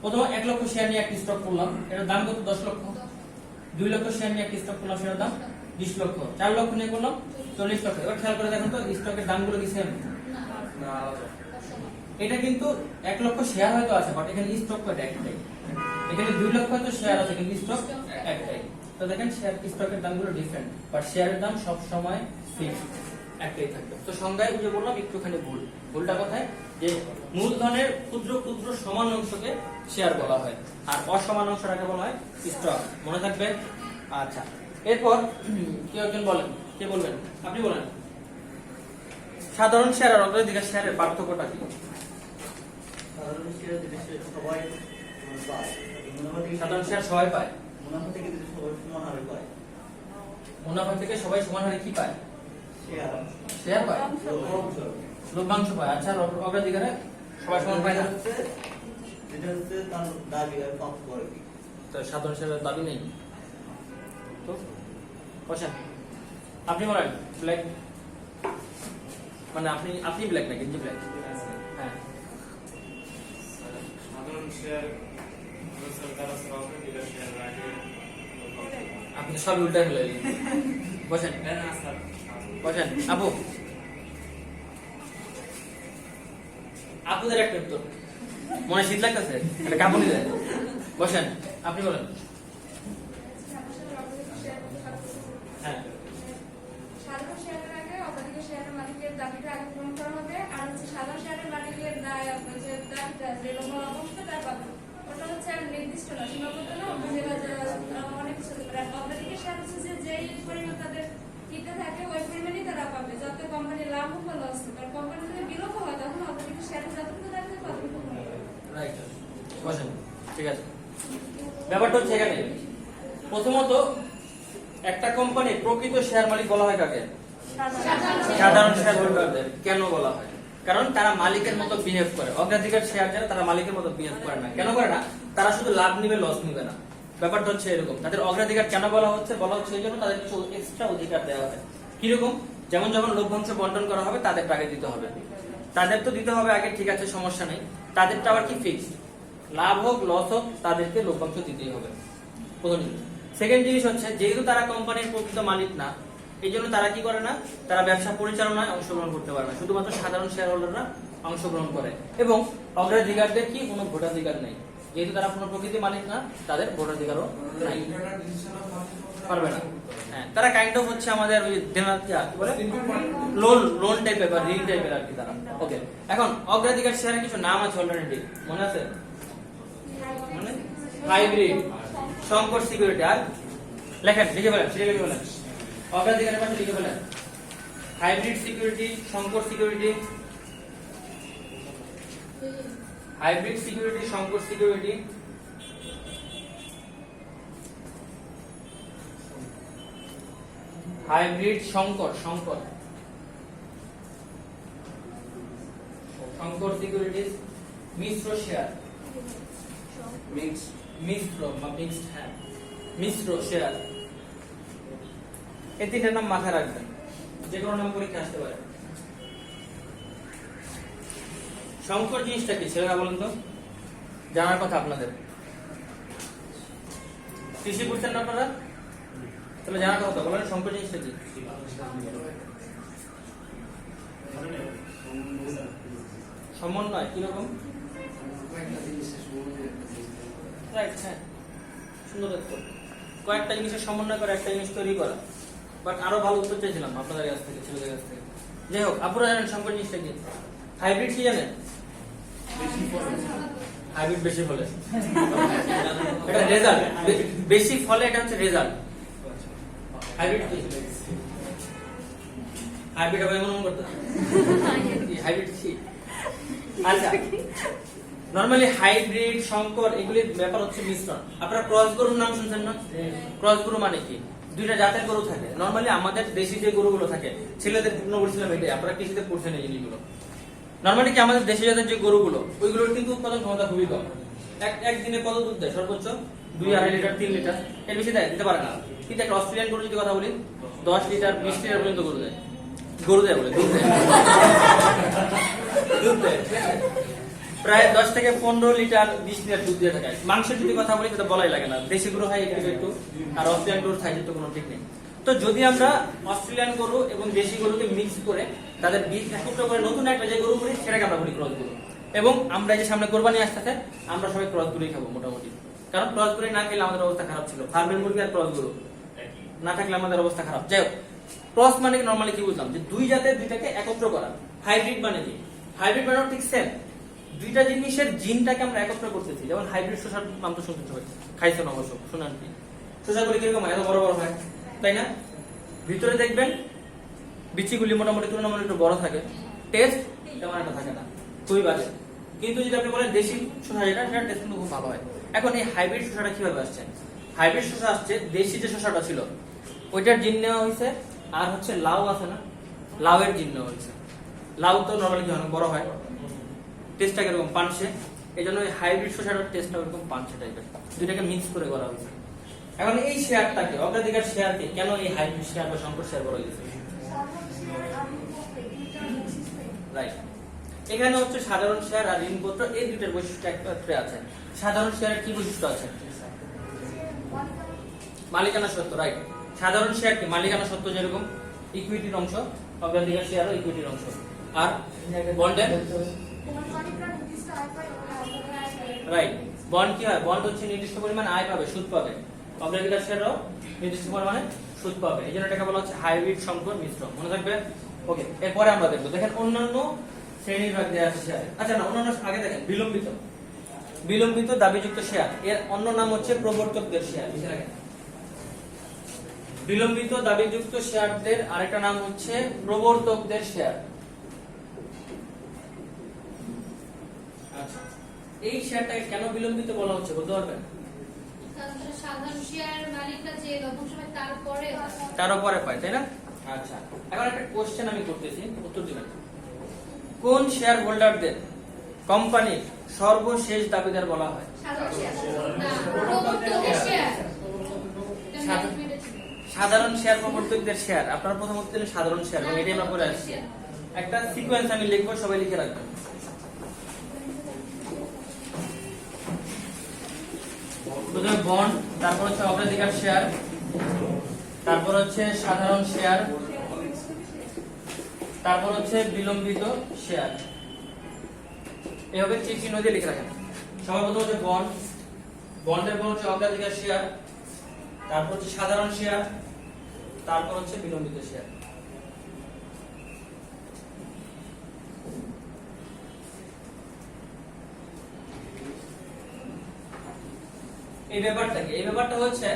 প্রথমে 1 লক্ষ শেয়ার নিয়ে একটা স্টক করলাম, এটার দাম কত 10 লক্ষ। 2 লক্ষ শেয়ার নিয়ে একটা স্টক করলাম, সেটার দাম 20 লক্ষ। 4 লক্ষ নিয়ে করলাম 40 লক্ষ। এবার খেয়াল করে দেখেন তো স্টকের দামগুলো কি সেম? না আলাদা। এটা কিন্তু 1 লক্ষ শেয়ার হয়তো আছে, বাট এখানে স্টক কয়টা? একটাই। এখানে 2 লক্ষ হয়তো শেয়ার আছে, কিন্তু স্টক একটাই। তো দেখেন শেয়ার স্টকের দামগুলো ডিফারেন্ট, বাট শেয়ারের দাম সব সময় ফিক্সড একটাই থাকবে। তো সংজ্ঞায় বুঝে বললাম একটুখানি ভুল। ভুলটা কোথায়? যে মূলধনের ক্ষুদ্র ক্ষুদ্র সমান অংশকে শেয়ার বলা হয়, আর অসমান অংশটাকে বলা হয় স্টক। মনে থাকবে? আচ্ছা, এরপর কেউ একজন বলেন, কে বলবেন? আপনি বলেন, সাধারণ শেয়ার আর অগ্রাধিকার শেয়ারের পার্থক্যটা কি? সাধারণ শেয়ার যদি সবাই পায়, মুনাফা থেকে সাধারণ শেয়ার সবাই পায়, মুনাফা থেকে যদি সবাই সমান হারে পায়, মুনাফা থেকে সবাই সমান হারে কি পায়? শেয়ার শেয়ার পায়, লভ্যাংশ পায়। আচ্ছা, অগ্রাধিকারে সবাই সমান পায় না? যেটা হচ্ছে তার দাবি আর প্রাপ্ত করে কি? তো সাধারণ শেয়ারের দাবি নেই। তো বসেন, আপনি বলেন ব্ল্যাক, মানে আপনি ব্ল্যাক না কিন্তু ব্ল্যাক। হ্যাঁ, সাধারণ শেয়ার যারা স্টক ডিলার শেয়ার রাখে আপনি তো সব উল্টা ফেলে দিলেন। বসেন বসেন, আপুদের একটা উত্তর মনে শীত লাগতেছে, একটা কাপড় দেয়। বসেন, আপনি বলেন। হ্যাঁ, সাধারণ শেয়ারের আগে অগ্রাধিকার শেয়ারের মালিকের দাবিটা আগে পূরণ করা হবে, আর হচ্ছে সাধারণ শেয়ারের মালিকের দায় আপনার যে দাবিটা যে লভ্যাংশটা তার পাবে, ওটা হচ্ছে আর নির্দিষ্ট না, সীমাবদ্ধ না, অনেক কিছু হতে পারে। আর অগ্রাধিকার শেয়ার হচ্ছে যে যেই পরিমাণ তাদের কিনতে থাকে ওই পরিমাণই তারা পাবে, যাতে কোম্পানির লাভ হোক বা লস হোক। আর কোম্পানি যদি বিলোপ হয় তখন অগ্রাধিকার শেয়ারের যতটুকু দাবি থাকে ততটুকু হবে। রাইট, বসেন, ঠিক আছে। ব্যাপারটা হচ্ছে এখানে, প্রথমত একটা কোম্পানির প্রকৃত শেয়ার মালিক বলা হয় কাকে? সাধারণ শেয়ার হোল্ডারদের। কেন বলা হয়? কারণ তারা মালিকের মতো বিহেভ করে। অগ্রাধিকার শেয়ার যারা, তারা মালিকের মতো বিহেভ করে না। কেন করে না? তারা শুধু লাভ নিবে, লস নিবে না। ব্যাপারটা হচ্ছে এরকম। তাদের অগ্রাধিকার কেন বলা হচ্ছে? বলা হচ্ছে এই জন্য তাদের কিছু এক্সট্রা অধিকার দেওয়া হয়। কিরকম? যেমন যখন লভ্যাংশ বন্টন করা হবে তাদের আগে দিতে হবে, তাদের তো দিতে হবে আগে, ঠিক আছে, সমস্যা নেই। তাদেরটা আবার কি ফিক্সড, লাভ হোক লস হোক তাদেরকে লভ্যাংশ দিতেই হবে, প্রথম জিনিস। সেকেন্ড জিনিস হচ্ছে, যেহেতু তারা কোম্পানির প্রকৃত মালিক না, এই জন্য তারা কি করে না, তারা ব্যবসা পরিচালনায় অংশগ্রহণ করতে পারে না, শুধুমাত্র সাধারণ শেয়ার হোল্ডাররা অংশগ্রহণ করে। এবং অগ্রাধিকারদের কি কোনো ভোটাধিকার নেই, যেহেতু তারা কোনো প্রকৃতি মালিক না, তাদের ভোটাধিকারও নাই, পারবে না। হ্যাঁ, তারা কাইন্ড অফ হচ্ছে আমাদের ওই লোন টাইপের বা ঋণ টাইপের আর কি তারা। ওকে, এখন অগ্রাধিকার শেয়ারের কিছু নাম আছে অলরেডি, মনে আছে? মানে হাইব্রিড, সংকট সিকিউরিটি, আর লেখেন, লিখে ফেলেন, সেটা লিখে ফেলেন। অগ্রাধিকারের পাশে লিখে ফেলেন হাইব্রিড সিকিউরিটি, সংকট সিকিউরিটি, হাইব্রিড সিকিউরিটি, সংকট সিকিউরিটি, হাইব্রিড সংকট, সংকট সিকিউরিটিজ, মিশ্র শেয়ার, মিশ্র বা মিক্সড, হ্যাঁ মিশ্র শেয়ার। এই তিনটার নাম মাথায় রাখবেন, যে কোনো নাম পরীক্ষা আসতে পারে। সংকট জিনিসটা কি ছেলেরা বলেন তো, জানার কথা আপনাদের। কৃষি পড়ছেন না আপনারা? তাহলে জানার কথা বলেন, সংকট জিনিসটা কি? সমন্বয়, কিরকম? রাইট, হ্যাঁ, সুন্দর উত্তর। কয়েকটা জিনিসের সমন্বয় করে একটা জিনিস তৈরি করা। বাট আরো ভালো উত্তর চাইছিলাম আপনাদের কাছ থেকে, ছেলেদের কাছ থেকে। যাই হোক, আপনারা জানেন সংকট জিনিসটা কি? হাইব্রিড কি জানেন? হাইব্রিড বেশি ফলে, এটা রেজাল্ট, বেশি ফলে, এটা হচ্ছে রেজাল্ট। হাইব্রিড কি? হাইব্রিড আবার এমন করতে হাইব্রিড কি? আচ্ছা, নরমালি হাইব্রিড, সংকর, এগুলির ব্যাপার হচ্ছে মিশ্রণ। আপনারা ক্রস গরুর নাম শুনছেন না? ক্রস গরু মানে কি? দুইটা জাতের গরু থাকে। নরমালি আমাদের দেশি যে গরুগুলো থাকে, ছেলেদের পূর্ণ বলছিলাম এটাই, আপনারা কৃষিতে পড়ছেন এই জিনিসগুলো। নরমালি কি আমাদের দেশে জাতের যে গরুগুলো ওইগুলোর কিন্তু উৎপাদন ক্ষমতা খুবই কম। একদিনে কত দুধ দেয়? সর্বোচ্চ 2-2.5 লিটার 3 লিটার, এর বেশি দিতে পারে না। কিন্তু একটা অস্ট্রেলিয়ান গরু যদি কথা বলি 10 লিটার 20 লিটার পর্যন্ত গরু দেয় বলে দুধ দেয় দুধ দেয় প্রায় 10 থেকে 15 লিটার 20 লিটার দুধ দিয়ে থাকে। মাংসের যদি কথা বলি সেটা বলাই লাগে না, দেশি গরু হয় একটু, আর অস্ট্রেলিয়ান গরুর সাইজের তো কোনো ঠিক নেই। তো যদি আমরা অস্ট্রেলিয়ান গরু এবং দেশি গরুকে মিক্স করে তাদের বীজ একত্র করে নতুন একটা যে গরু করি সেটাকে আমরা বলি ক্রস গরু। এবং আমরা যে সামনে কোরবানি আসতেছে আমরা সবাই ক্রস গরুই খাবো মোটামুটি, কারণ ক্রস গরু না খেলে আমাদের অবস্থা খারাপ ছিল। ফার্মের মুরগি আর ক্রস গরু না থাকলে আমাদের অবস্থা খারাপ। যাই হোক, ক্রস মানে নরমালি কি বুঝলাম, যে দুই জাতের দুইটাকে একত্র করা। হাইব্রিড মানে কি? হাইব্রিড মানে ঠিক সেম, দুইটা জিনিসের জিনটাকে আমরা একত্র করতেছি। যেমন হাইব্রিড শসার নাম তো শুনতে হবে, খাইছেন অবশ্য, শুনান কি শসাগুলি কিরকম হয়? এত বড় বড় হয়, তাই না? ভিতরে দেখবেন বিচিগুলি মোটামুটি তুলনামূলক একটু বড় থাকে, টেস্ট তেমন একটা থাকে না, খুবই বাজে। কিন্তু যদি আপনি বলেন দেশি শসা যেটা, সেটা টেস্ট কিন্তু খুব ভালো হয়। এখন এই হাইব্রিড শসাটা কিভাবে আসছে? হাইব্রিড শসা আসছে দেশি যে শসাটা ছিল ওইটার জিন নেওয়া হয়েছে, আর হচ্ছে লাউ আছে না, লাউয়ের জিন নেওয়া হয়েছে। লাউ তো নরমালি কি অনেক বড় হয়, টেস্টটা কিরকম পানসে, এই জন্য এই হাইব্রিড শসাটার টেস্টটা ওরকম পানসে টাইপের, দুইটাকে মিক্স করে করা হয়েছে। এখন এই শেয়ারটাকে, অগ্রাধিকার শেয়ারকে কেন এই হাইব্রিড শেয়ার বা সংকর শেয়ার বলা হয়েছে? রাইট, এখানে হচ্ছে সাধারণ শেয়ার আর ঋণপত্র, এই দুইটার বৈশিষ্ট্য একত্রে আছে। সাধারণ শেয়ারের কি বৈশিষ্ট্য আছে? মালিকানা সত্ত্ব। রাইট, সাধারণ শেয়ার কি? মালিকানা সত্ত্ব, যেরকম ইকুইটির অংশ, অগ্রাধিকার শেয়ারও ইকুইটির অংশ। আর বন্ডের, রাইট, বন্ড কি হয়? বন্ড হচ্ছে নির্দিষ্ট পরিমাণ আয় পাবে, সুদ পাবে। অগ্রাধিকার শেয়ারও নির্দিষ্ট পরিমাণে সুদ পাবে, এই জন্য এটাকে বলা হচ্ছে হাইব্রিড সংকর মিশ্র। মনে থাকবে? ওকে, এরপরে আমরা দেখবো, দেখেন অন্যান্য শ্রেণীর ভাগ দেওয়া আছে শেয়ার। আচ্ছা না, অন্যান্য আগে দেখেন বিলম্বিত, বিলম্বিত দাবিযুক্ত শেয়ার, এর অন্য নাম হচ্ছে প্রবর্তকদের শেয়ার। বিলম্বিত দাবিযুক্ত শেয়ারদের আরেকটা নাম হচ্ছে প্রবর্তকদের শেয়ার। আচ্ছা, এই শেয়ারটাকে কেন বিলম্বিত বলা হচ্ছে বলতে পারবেন? সাধারণ শেয়ার মালিকরা যে লভ্যাংশ তার উপরে পায়, তাই না? আচ্ছা, এখন একটা কোশ্চেন আমি করতেছি, উত্তর দিবেন। কোন শেয়ার হোল্ডারদের কোম্পানির সর্বশেষ দাবিদার বলা হয়? সাধারণ শেয়ার প্রবর্তকদের শেয়ার। আপনারা প্রথম উত্তর দিলেন সাধারণ শেয়ার, এবং এটাই আমরা পড়ে আসছি। একটা সিকোয়েন্স আমি লিখবো, সবাই লিখে রাখবেন। প্রথমে বন্ড, তারপর হচ্ছে অগ্রাধিকার শেয়ার, তারপর হচ্ছে সাধারণ শেয়ার, তারপর হচ্ছে বিলম্বিত শেয়ার। এভাবে চিহ্ন দিয়ে লিখে রাখেন। সবার প্রথম হচ্ছে বন্ড, বন্ডের পর হচ্ছে অগ্রাধিকার শেয়ার, তারপর হচ্ছে সাধারণ শেয়ার, তারপর হচ্ছে বিলম্বিত শেয়ার। এই ব্যাপারটা কি? এই ব্যাপারটা হচ্ছে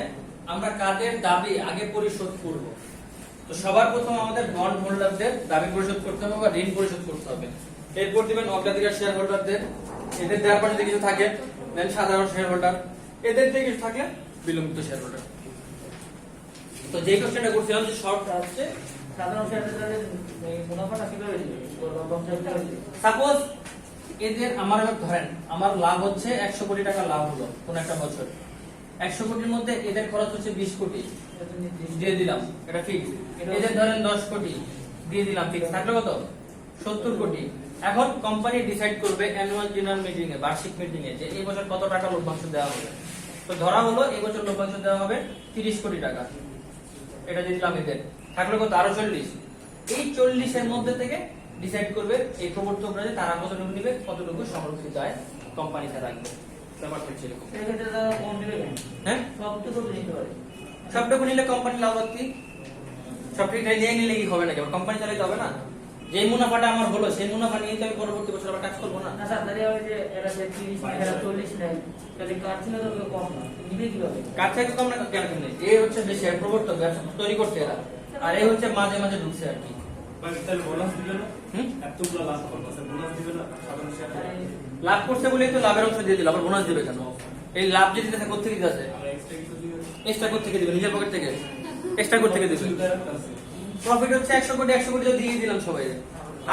আমরা কাদের দাবি আগে পরিশোধ করব। তো সবার প্রথম আমাদের বন্ড হোল্ডারদের দাবি পরিশোধ করতে হবে বা ঋণ পরিশোধ করতে হবে। এরপর দিবেন অগ্রাধিকার শেয়ার হোল্ডারদের, এদের দেওয়ার পর যদি কিছু থাকে দেন সাধারণ শেয়ার হোল্ডার, এদের দিয়ে কিছু থাকলে বিলম্বিত শেয়ার হোল্ডার। তো যে কোশ্চেনটা করছিলাম যে শর্ট আসছে সাধারণ শেয়ারদের মুনাফাটা কিভাবে দিবে? সাপোজ এদের আমার এবার ধরেন আমার লাভ হচ্ছে 100 কোটি টাকা লাভ হলো কোন একটা বছর, 100 কোটির মধ্যে এদের খরচ হচ্ছে 20 কোটি দিয়ে দিলাম, এটা ফিক্স। এদের ধরেন 10 কোটি দিয়ে দিলাম, ফিক্স। থাকলো কত? 70 কোটি। এখন কোম্পানি ডিসাইড করবে অ্যানুয়াল জেনারেল মিটিং এ, বার্ষিক মিটিং এ, যে এই বছর কত টাকা লভ্যাংশ দেওয়া হবে। তো ধরা হলো এই বছর লভ্যাংশ দেওয়া হবে 30 কোটি টাকা, এটা দিয়ে দিলাম এদের। থাকলো কত? আরো 40। এই 40 এর মধ্যে থেকে ডিসাইড করবে এই প্রবর্তকরা যে তারা কতটুকু নিবে, কতটুকু সংরক্ষিত আয় কোম্পানিতে রাখবে। ব্যাপারটা হচ্ছে এরকম। সেক্ষেত্রে তারা কম দিবে কেন? হ্যাঁ, সবটুকু নিতে পারে, সবটুকু নিলে কোম্পানি লাভবান। সবটুকু নিয়ে নিলে কি হবে নাকি? কোম্পানি চালাতে হবে না? যে মুনাফাটা আমার হলো সেই মুনাফা নিয়ে তো আমি পরবর্তী বছর আবার কাজ করবো না। না স্যার, তাহলে হবে যে এরা যে 30 নেয়, এরা 40 নেয়, তাহলে কার ছিল তো কম না, নিবে কিভাবে? কার থেকে কম না কেন কিনে? এ হচ্ছে বেশি প্রবর্তক, ব্যবসা তৈরি করতে এরা, আর এই হচ্ছে মাঝে মাঝে ঢুকছে আর কি। তাহলে বোনাস দিবে না? এতগুলো লাভ করতেছে, বোনাস দিবে না? সাধারণ শেয়ার লাভ করছে বলেই তো লাভের অংশ দিয়ে দিল, আবার বোনাস দিবে কেন? এই লাভ যে দিতেছে কোথেকে দিতেছে? আর এক্সট্রা কিছু দিবে? এক্সট্রা কোথেকে দিবে? নিজের পকেট থেকে এক্সট্রা কোথেকে দিবে? প্রফিট হচ্ছে 100 কোটি, 100 কোটি তো দিয়ে দিলাম সবাই,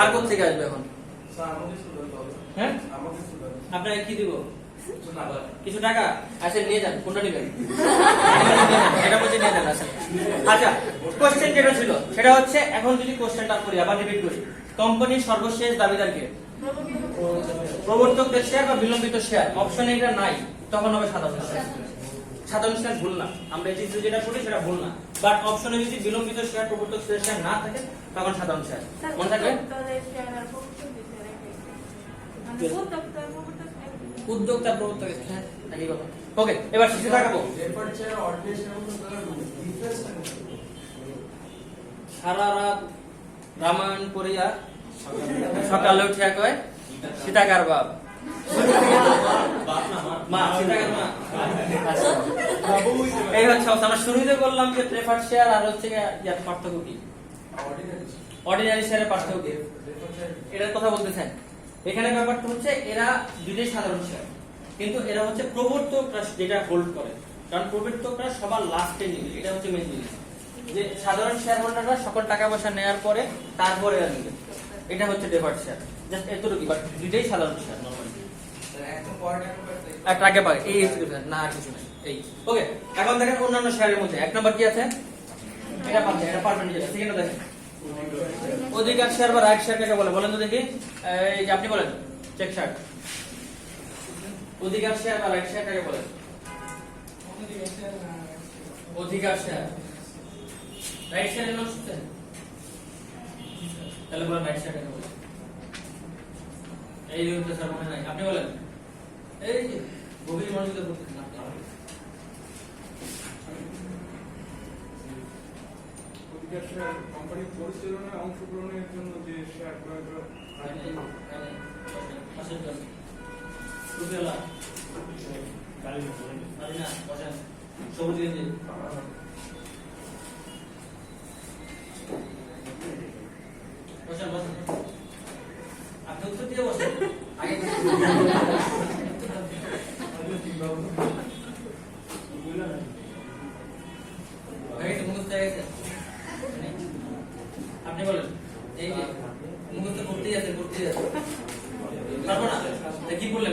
আর কোথেকে আসবে এখন? স্যার আমাকে স্টুডেন্ট হবে। হ্যাঁ আমাকে স্টুডেন্ট। আপনাকে কি দিব কিছু টাকা। কিছু টাকা আচ্ছা নিয়ে যান কোনটা নেবেন এটা বলছে নিয়ে যান আচ্ছা কোশ্চেন যেটা ছিল সেটা হচ্ছে এখন যদি কোশ্চেনটা করি আবার রিপিট করি কোম্পানির সর্বশেষ দাবিদারকে প্রবর্তকদের শেয়ার বা বিলম্বিত শেয়ার অপশনে এটা নাই তখন হবে সাধারণ শেয়ার সাধারণ শেয়ার ভুল না আমরা এই চিত্র যেটা করি সেটা ভুল না বাট অপশনে যদি বিলম্বিত শেয়ার প্রবর্তক শেয়ার না থাকে তখন সাধারণ শেয়ার মনে থাকবে উদ্যোক্তা প্রবর্তক হ্যাঁ একই কথা ওকে এবার শিশু দেখাবো ডেফার্ড শেয়ার অর্ডিনারি শেয়ার মধ্যে ডিফারেন্সটা কি? সারা রাত রামায়ণ পড়িয়া সকালে উঠিয়া কয় সীতাকার বাপ মা সীতাকার মা আচ্ছা। এই হচ্ছে অবস্থা। আমরা শুরুতে বললাম যে প্রেফার্ড শেয়ার আর হচ্ছে ইয়ার পার্থক্য কি অর্ডিনারি অর্ডিনারি শেয়ারের পার্থক্য কি ডেফার্ড শেয়ার এটার কথা বলতেছেন এখানে ব্যাপারটা হচ্ছে এরা দুটোই সাধারণ শেয়ার কিন্তু এরা হচ্ছে প্রবর্তকরা যেটা হোল্ড করে কারণ প্রবর্তকরা সবার লাস্টে নিবে এটা হচ্ছে মেইন জিনিস যে সাধারণ শেয়ার হোল্ডাররা সকল টাকা পয়সা নেওয়ার পরে তারপরে এরা নিবে এটা হচ্ছে ডেফার্ড শেয়ার জাস্ট এতটুকু বাট দুটোই সাধারণ শেয়ার নরমালি একদম পরে টাকা পাঠাতে। একটা আগে পাবে এই এক্সক্লুশন না আর কিছু নাই এই ওকে এখন দেখেন অন্যান্য শেয়ারের মধ্যে এক নাম্বার কি আছে এটা পাচ্ছে এটা পারবেন নিজে সেকেন্ডটা দেখেন অধিকার শেয়ার বা রাইট শেয়ার কাকে বলে বলেন তো দেখি এই যে আপনি বলেন চেক শার্ট অধিকার শেয়ার বা রাইট শেয়ার কাকে বলে অধিকার শেয়ার রাইট শেয়ারের নাম শুনছেন তাহলে বলেন রাইট শেয়ার কাকে বলে এই যে স্যার মনে নাই আপনি বলেন এই যে গভীর মনোযোগ করতেছেন আপনি অধিকার শেয়ার কোম্পানির পরিচালনায় অংশগ্রহণের জন্য যে শেয়ার ক্রয় করা সবুজ গেঞ্জি বসেন বসেন আপনি উত্তর দিয়ে বসেন আগে আপনি বলেন এই যে মুখস্থ করতেই আছে পারবো না কি বললেন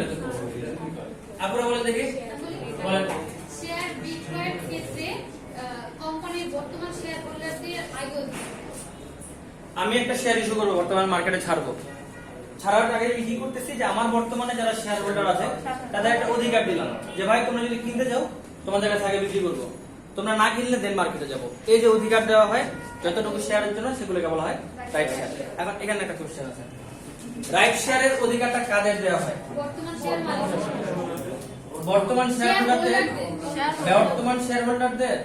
আপুরা বলে দেখি বলেন শেয়ার বিক্রয়ের ক্ষেত্রে কোম্পানির বর্তমান শেয়ার হোল্ডারদের আয় আমি একটা শেয়ার ইস্যু করবো বর্তমান মার্কেটে ছাড়বো ছাড়ার আগে আমি কি করতেছি যে আমার বর্তমানে যারা শেয়ার হোল্ডার আছে তাদের একটা অধিকার দিলাম যে ভাই তোমরা যদি কিনতে যাও তোমাদের কাছে আগে বিক্রি করবো তোমরা না কিনলে দেন মার্কেটে যাবো এই যে অধিকার দেওয়া হয় যতটুকু শেয়ারের জন্য সেগুলোকে বলা হয় রাইট শেয়ার এখন এখানে একটা কোশ্চেন আছে রাইট শেয়ারের অধিকারটা কাদের দেওয়া হয় বর্তমান শেয়ার মালিক বর্তমান শেয়ার হোল্ডারদের বর্তমান শেয়ার হোল্ডারদের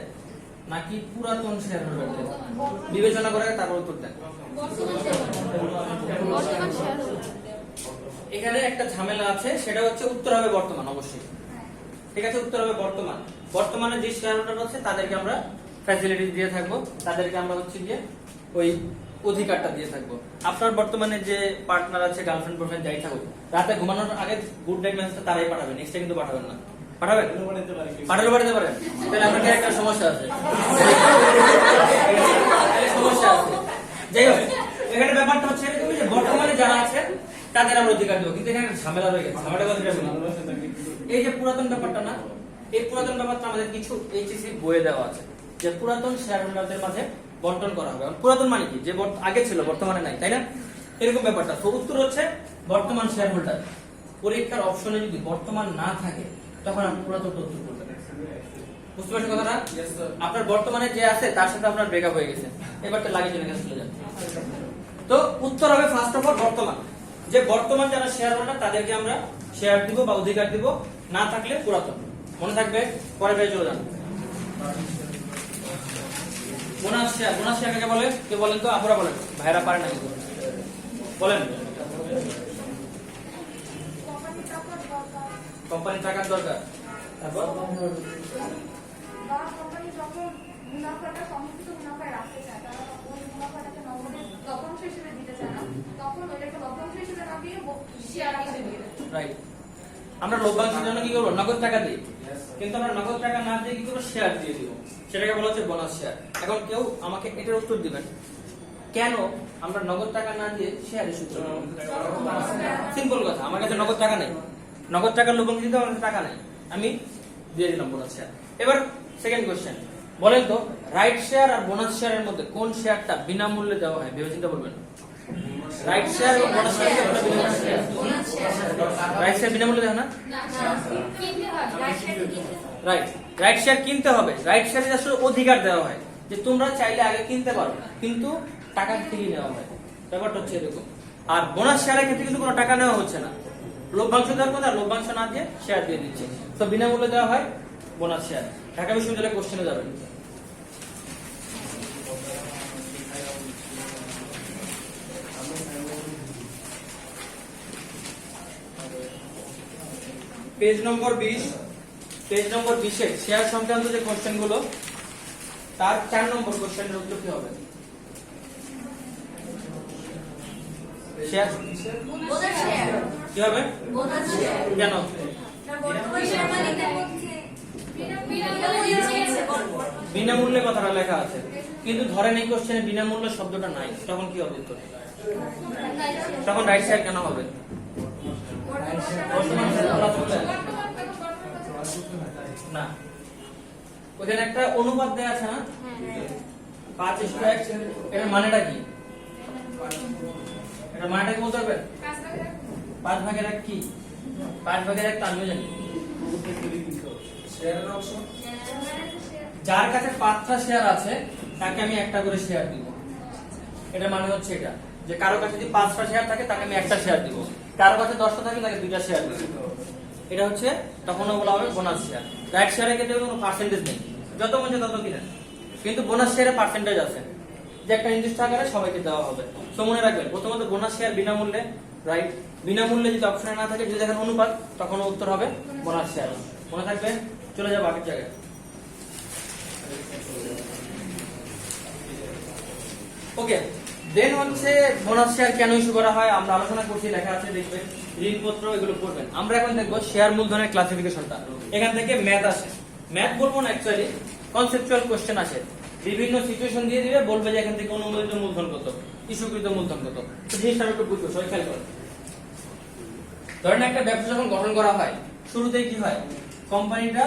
নাকি পুরাতন শেয়ার হোল্ডারদের বিবেচনা করে তারপর উত্তর দেন বর্তমান শেয়ার এখানে একটা ঝামেলা আছে সেটা হচ্ছে উত্তর হবে বর্তমান অবশ্যই ঠিক আছে উত্তর হবে বর্তমান বর্তমানে যে শেয়ার হোল্ডার আছে তাদেরকে আমরা ফ্যাসিলিটি দিয়ে থাকবো তাদেরকে আমরা হচ্ছে গিয়ে ওই অধিকারটা দিয়ে থাকবো আপনার বর্তমানে যে পার্টনার আছে গার্লফ্রেন্ড বয়ফ্রেন্ড যাই থাকুক রাতে ঘুমানোর আগে গুড নাইট মেসেজটা তারাই পাঠাবেন নেক্সট কিন্তু পাঠাবেন না পাঠাবেন পাঠালে পাঠাতে পারেন তাহলে আপনার একটা সমস্যা আছে সমস্যা আছে যাই হোক এখানে ব্যাপারটা হচ্ছে এরকম যে বর্তমানে যারা আছে তাদের আমরা অধিকার দেবো কিন্তু এখানে ঝামেলা রয়ে গেছে ঝামেলা কথা এই যে পুরাতন ব্যাপারটা না এই পুরাতন ব্যাপারটা আমাদের কিছু এইচএসসি বইয়ে দেওয়া আছে যে পুরাতন শেয়ার হোল্ডারদের মাঝে বন্টন করা হবে পুরাতন মানে কি যে আগে ছিল বর্তমানে নাই তাই না এরকম ব্যাপারটা তো উত্তর হচ্ছে বর্তমান শেয়ার হোল্ডার পরীক্ষার অপশনে যদি বর্তমান না থাকে তখন আপনি পুরাতন উত্তর করবেন বুঝতে পারছেন কথাটা আপনার বর্তমানে যে আছে তার সাথে আপনার ব্রেকআপ হয়ে গেছে এবারটা লাগিয়ে চলে গেছে চলে যাবে তো উত্তর হবে ফার্স্ট অফ অল বর্তমান যে বর্তমান যারা শেয়ার হোল্ডার তাদেরকে আমরা শেয়ার দিব বা অধিকার দিব না থাকলে পুরাতন মনে থাকবে পরে পেয়ে চলে যান বোনাস শেয়ার কাকে বলে কে বলেন তো আপনারা বলেন ভাইরা পারে না কিন্তু বলেন কোম্পানি টাকার দরকার তারপর বা কোম্পানি যখন মুনাফাটা সমস্ত মুনাফায় রাখতে চায় তারা ওই মুনাফাটাকে নগদে লভ্যাংশ হিসেবে দিতে চায় না তখন ওইটাকে লভ্যাংশ হিসেবে না দিয়ে শেয়ার হিসেবে দিয়ে দেয়। রাইট আমরা লভ্যাংশের জন্য কি করবো নগদ টাকা দিই কিন্তু আমরা নগদ টাকা না দিয়ে কি করবো শেয়ার দিয়ে দিব সেটাকে বলা হচ্ছে বোনাস শেয়ার এখন কেউ আমাকে এটার উত্তর দিবেন কেন আমরা নগদ টাকা না দিয়ে শেয়ারের সূত্র সিম্পল কথা। আমার কাছে নগদ টাকা নেই, নগদ টাকার লোভন দিতে আমার কাছে টাকা নেই, আমি দিয়ে দিলাম বোনাস শেয়ার। এবার সেকেন্ড কোশ্চেন, বলেন তো রাইট শেয়ার আর বোনাস শেয়ারের মধ্যে কোন শেয়ারটা বিনামূল্যে দেওয়া হয়? ভেবে চিন্তা করবেন। রাইট শেয়ার এবং বোনাস শেয়ার রাইট শেয়ার বিনামূল্যে দেওয়া না? না কিনতে হয় রাইট, রাইট শেয়ার কিনতে হবে। রাইট শেয়ারে আসলে অধিকার দেওয়া হয় যে তোমরা চাইলে আগে কিনতে পারো, কিন্তু টাকা থেকে নেওয়া হয়, ব্যাপারটা হচ্ছে এরকম। আর বোনাস শেয়ারের ক্ষেত্রে কিন্তু কোনো টাকা নেওয়া হচ্ছে না, লভ্যাংশ দেওয়ার কথা, লভ্যাংশ না দিয়ে শেয়ার দিয়ে দিচ্ছে। তো বিনামূল্যে দেওয়া হয় বোনাস শেয়ার। ঢাকা বিশ্ববিদ্যালয়ে কোশ্চেনে যাবেন। পেজ নম্বর 20, পেজ নম্বর 20 এর শেয়ার সংক্রান্ত যে কোশ্চেন গুলো, তার 4 নম্বর কোশ্চেনের উত্তর কি হবে? শেয়ার বোনাস শেয়ার কি হবে? বোনাস শেয়ার কেন? না বর্তমান শেয়ার মালিকের মধ্যে বিনামূল্যে কথাটা লেখা আছে, কিন্তু ধরেন এই কোশ্চেনে বিনামূল্য শব্দটা নাই, তখন কি হবে উত্তর? তখন রাইট শেয়ার কেন হবে? বর্তমান শেয়ার বলা চলে না, ওখানে একটা অনুপাত দেয়া আছে না, 5:1। এর মানেটা কি? এটা মানেটা কি বলতে পারবেন? 5/1 কি? 5/1 তো আমিও জানি। শেয়ারের অংশ যার কাছে 5টা শেয়ার আছে তাকে আমি একটা করে শেয়ার দিব। এটা মানে হচ্ছে এটা যে কারো কাছে যদি 5টা শেয়ার থাকে তাকে আমি একটা শেয়ার দিব, কারো কাছে 10টা থাকে তাকে 2টা শেয়ার দিব। এটা হচ্ছে তখনও বলা হবে বোনাস শেয়ার। রাইট শেয়ারের ক্ষেত্রে কোনো পার্সেন্টেজ নেই, যত মনে তত কিনেন, কিন্তু বোনাস শেয়ারে পার্সেন্টেজ আছে যে একটা নির্দিষ্ট আকারে সবাইকে দেওয়া হবে। তো মনে রাখবেন প্রথমত বোনাস শেয়ার বিনামূল্যে, রাইট। বিনামূল্যে যদি অপশনে না থাকে, যদি দেখেন অনুপাত, তখন উত্তর হবে বোনাস শেয়ার। মনে থাকবে। চলে যাবো আগের জায়গায়। ওকে, দেন হচ্ছে বোনাস শেয়ার কেন ইস্যু করা হয় আমরা আলোচনা করছি, লেখা আছে দেখবেন, ঋণপত্র এগুলো পড়বেন। আমরা এখন দেখবো শেয়ার মূলধনের ক্লাসিফিকেশনটা। এখান থেকে ম্যাথ আসে, ম্যাথ বলবো না, অ্যাকচুয়ালি কনসেপচুয়াল কোশ্চেন আসে। বিভিন্ন সিচুয়েশন দিয়ে দিবে, বলবে যে এখান থেকে অনুমোদিত মূলধন কত, ইস্যুকৃত মূলধন কত। তো জিনিসটা একটু বুঝবো, সবাই খেয়াল করো। ধরেন একটা ব্যবসা যখন গঠন করা হয়, শুরুতেই কি হয়, কোম্পানিটা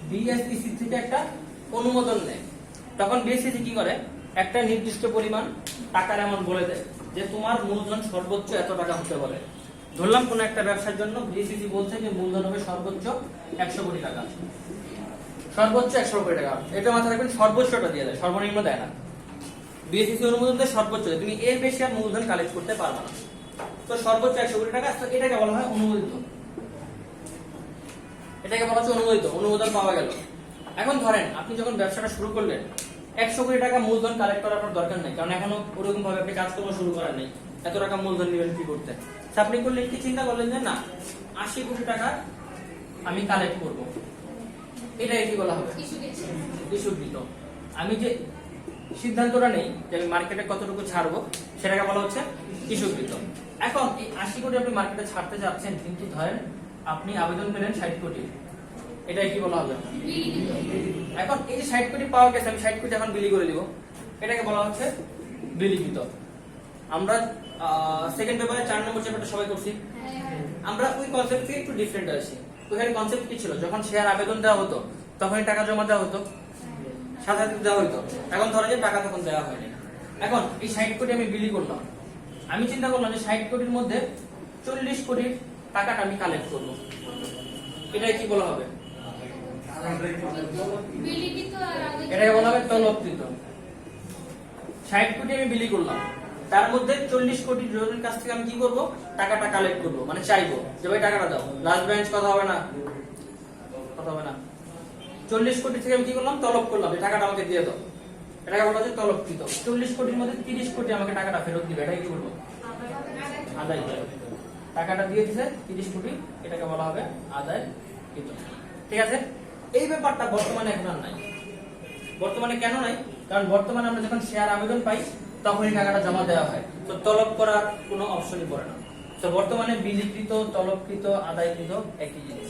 বিএসইসি থেকে একটা অনুমোদন নেয়। তখন বিএসইসি কি করে, একটা নির্দিষ্ট পরিমাণ টাকার অ্যামাউন্ট বলে দেয় যে তোমার মূলধন সর্বোচ্চ এত টাকা হতে পারে। ধরলাম কোন একটা ব্যবসার জন্য বিএসইসি বলছে যে মূলধন হবে সর্বোচ্চ 100 কোটি টাকা, সর্বোচ্চ 100 কোটি টাকা। এটা মাথায় রাখবেন, সর্বোচ্চটা দিয়ে দেয়, সর্বনিম্ন দেয় না। বিএসইসি অনুমোদন দেয় সর্বোচ্চ, তুমি এর বেশি আর মূলধন কালেক্ট করতে পারবে না। তো সর্বোচ্চ 100 কোটি টাকা, তো এটাকে বলা হয় অনুমোদিত, এটাকে বলা হচ্ছে অনুমোদিত, অনুমোদন পাওয়া গেল। এখন ধরেন আপনি যখন ব্যবসাটা শুরু করলেন, 100 কোটি টাকা মূলধন কালেক্ট করার আপনার দরকার নেই, কারণ এখনো ওরকম ভাবে আপনি কাজকর্ম শুরু করার নেই। এত টাকা মূলধন নেবেন কি করতে? আপনি করলেন কি, চিন্তা করলেন যে না 80 কোটি টাকা আমি কালেক্ট করব, এটাই কি বলা হবে? ইস্যুকৃত। আমি যে সিদ্ধান্তটা নেই যে আমি মার্কেটে কতটুকু ছাড়বো, সেটাকে বলা হচ্ছে ইস্যুকৃত। এখন এই 80 কোটি আপনি মার্কেটে ছাড়তে যাচ্ছেন, কিন্তু ধরেন আপনি আবেদন পেলেন 60 কোটি, এটাই কি বলা হবে? এখন এই যে 60 কোটি পাওয়া গেছে, আমি 60 কোটি এখন বিলি করে দিব, এটাকে বলা হচ্ছে বিলিকৃত। আমরা সেকেন্ড পেপারে 4 নম্বর চ্যাপ্টারটা সবাই করছি, আমরা ওই কনসেপ্ট থেকে একটু ডিফারেন্ট আসি। ওখানে কনসেপ্ট কি ছিল, যখন শেয়ার আবেদন দেওয়া হতো তখনই টাকা জমা দেওয়া হতো, সাথে সাথে দেওয়া হতো। এখন ধরো যে টাকা তখন দেওয়া হয়নি। এখন এই 60 কোটি আমি বিলি করলাম, আমি চিন্তা করলাম যে 60 কোটির মধ্যে 40 কোটির টাকাটা আমি কালেক্ট করবো, এটাই কি বলা হবে? এটাকে বলা হবে তলবকৃত। 60 কোটি আমি বিলি করলাম, তার মধ্যে 40 কোটি জনের কাছ থেকে আমি কি করব, টাকাটা কালেক্ট করব, মানে চাইবো যে ভাই টাকাটা দাও। লাস্ট ব্রাঞ্চ কথা হবে না, কথা হবে না। 40 কোটি থেকে আমি কি করলাম, তলব করলাম যে টাকাটা আমাকে দিয়ে দাও, এটাকে বলা হচ্ছে তলবকৃত। 40 কোটির মধ্যে 30 কোটি আমাকে টাকাটা ফেরত দিবে, এটাকে কি বলবো? আদায়। টাকাটা দিয়ে দিছে 30 কোটি, এটাকে বলা হবে আদায়কৃত। ঠিক আছে, এই ব্যাপারটা বর্তমানে এখন আর নাই। বর্তমানে কেন নাই? কারণ বর্তমানে আমরা যখন শেয়ার আবেদন পাই তখনই টাকাটা জমা দেওয়া হয়, তো তলব করার কোনো অপশনই পড়ে না। তো বর্তমানে বিলিকৃত, তলবকৃত, আদায়কৃত একই জিনিস।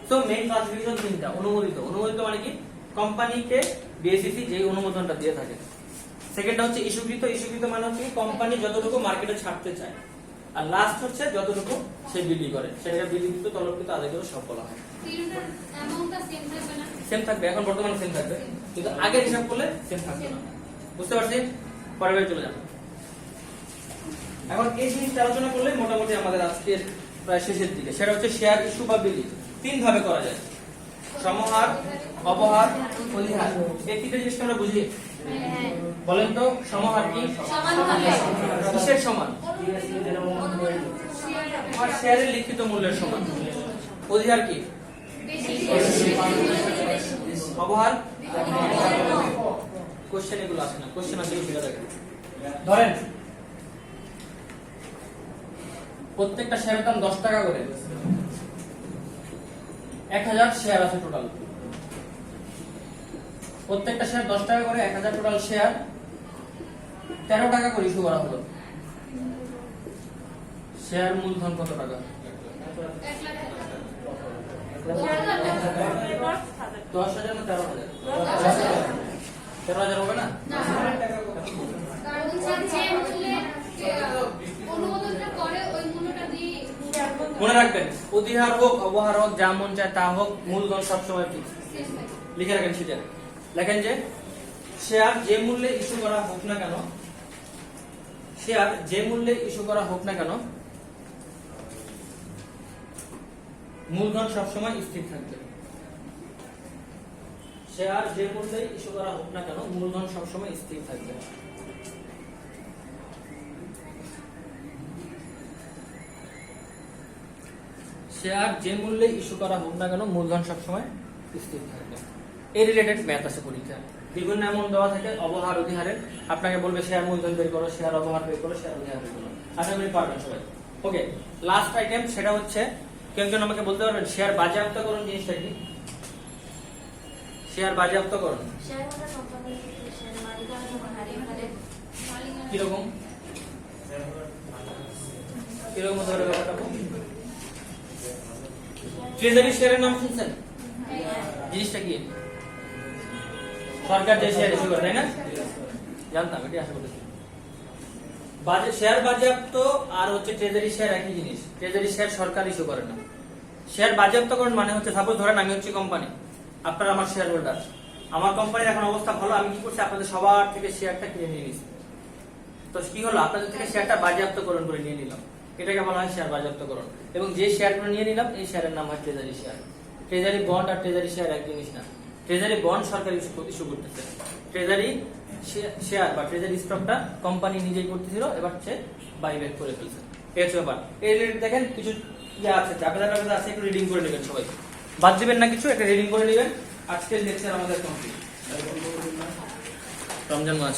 তো মেইন ক্লাসিফিকেশন তিনটা। অনুমোদিত, অনুমোদিত মানে কি, কোম্পানিকে বিএসইসি যে অনুমোদনটা দিয়ে থাকে। সেকেন্ডটা হচ্ছে ইস্যুকৃত। ইস্যুকৃত মানে হচ্ছে কোম্পানি যতটুকু মার্কেটে ছাড়তে চায়, আর লাস্ট হচ্ছে যতটুকু সে বিলি করে সেটাকে বিলিকৃত, তলবকৃত, আদায়কৃত সব বলা হয়। তিনটার অ্যামাউন্টটা সেম থাকবে না? সেম থাকবে, এখন বর্তমানে সেম থাকবে, কিন্তু আগের হিসাব করলে সেম থাকবে না। বুঝতে পারছি? পরের চলে যাবো। এখন এই জিনিসটা আলোচনা করলে মোটামুটি আমাদের আজকের প্রায় শেষের দিকে। সেটা হচ্ছে শেয়ার ইস্যু বা বিলি তিন ভাবে করা যায়: সমহার, অপহার, অধিহার। এই তিনটে জিনিসটা আমরা বুঝি। হ্যাঁ। বলেন তো সমহার কি? সমান হবে। কিসের সমান? আমার শেয়ারের লিখিত মূল্যের সমান। অধিহার কি? বেশি। অপহার? কোশ্চেন এগুলো আসে না, কোশ্চেন আসলে সেটা দেখেন। ধরেন প্রত্যেকটা শেয়ারের দাম 10 টাকা করে, 1000 শেয়ার আছে টোটাল। প্রত্যেকটা শেয়ার 10 টাকা করে, 1000 টোটাল শেয়ার, 13 টাকা করে ইস্যু করা হলো। শেয়ার মূলধন কত টাকা? 1 লাখ টাকা। 10,000 না 13,000? 13,000 হবে না? না। কারণ হচ্ছে যে মূল্যে অনুমোদনটা করে ওই মূল্যটা দিয়ে মনে রাখবেন, অধিহার হোক, অপহার হোক, যা মন চায় তা হোক, মূলধন সবসময় ঠিক শেষ হয়। লিখে রাখেন। সেটা লেখেন যে শেয়ার যে মূল্যে ইস্যু করা হোক না কেন, শেয়ার যে মূল্যে ইস্যু করা হোক না কেন, মূলধন সবসময় স্থির থাকবে। শেয়ার যে মূল্যে ইস্যু করা হোক না কেন, মূলধন সবসময় স্থির থাকবে। শেয়ার যে মূল্যে ইস্যু করা হোক না কেন, মূলধন সবসময় স্থির থাকবে। এই রিলেটেড ম্যাথ আছে পরীক্ষায়, বিভিন্ন এমন দেওয়া থাকে অবহার অধিহারের। আপনাকে বলবে শেয়ার মূলধন বের করো, শেয়ার অবহার বের করো, শেয়ার অধিহার বের করো। আশা করি পারবেন সবাই। ওকে, লাস্ট আইটেম সেটা হচ্ছে, কেউ একজন আমাকে বলতে পারবেন শেয়ার বাজেয়াপ্তকরণ জিনিসটা কি? শেয়ার বাজেয়াপ্তকরণ কিরকম কিরকম হতে পারে ব্যাপারটা? ট্রেজারি শেয়ারের নাম শুনছেন? জিনিসটা কি? সরকার যে শেয়ার ইস্যু করে, তাই না? জানতাম, এটি আশা করতেছি। শেয়ার বাজেয়াপ্ত আর হচ্ছে ট্রেজারি শেয়ার একই জিনিস। ট্রেজারি শেয়ার সরকার ইস্যু করে না। শেয়ার বাজেয়াপ্তকরণ মানে হচ্ছে, সাপোজ ধরেন আমি হচ্ছে কোম্পানি, আপনারা আমার শেয়ার হোল্ডার। আমার কোম্পানির এখন অবস্থা ভালো, আমি কি করছি, আপনাদের সবার থেকে শেয়ারটা কিনে নিয়ে নিচ্ছি। তো কি হলো, আপনাদের থেকে শেয়ারটা বাজেয়াপ্তকরণ করে নিয়ে নিলাম, এটাকে বলা হয় শেয়ার বাজেয়াপ্তকরণ। এবং যে শেয়ারগুলো নিয়ে নিলাম, এই শেয়ারের নাম হয় ট্রেজারি শেয়ার। ট্রেজারি বন্ড আর ট্রেজারি শেয়ার এক জিনিস না। ট্রেজারি বন্ড সরকার ইস্যু করতেছে, ট্রেজারি শেয়ার বা ট্রেজারি স্টকটা কোম্পানি নিজেই করতেছিল, এবার সে বাইব্যাক করে ফেলছে। এই হচ্ছে ব্যাপার। এই রিলেটেড দেখেন কিছু ইয়ে আছে, চাপেদা আছে, একটু রিডিং করে নেবেন সবাই, বাদ দিবেন না কিছু, একটা রিডিং করে নেবেন। আজকের লেকচার আমাদের কমপ্লিট। রমজান মাস।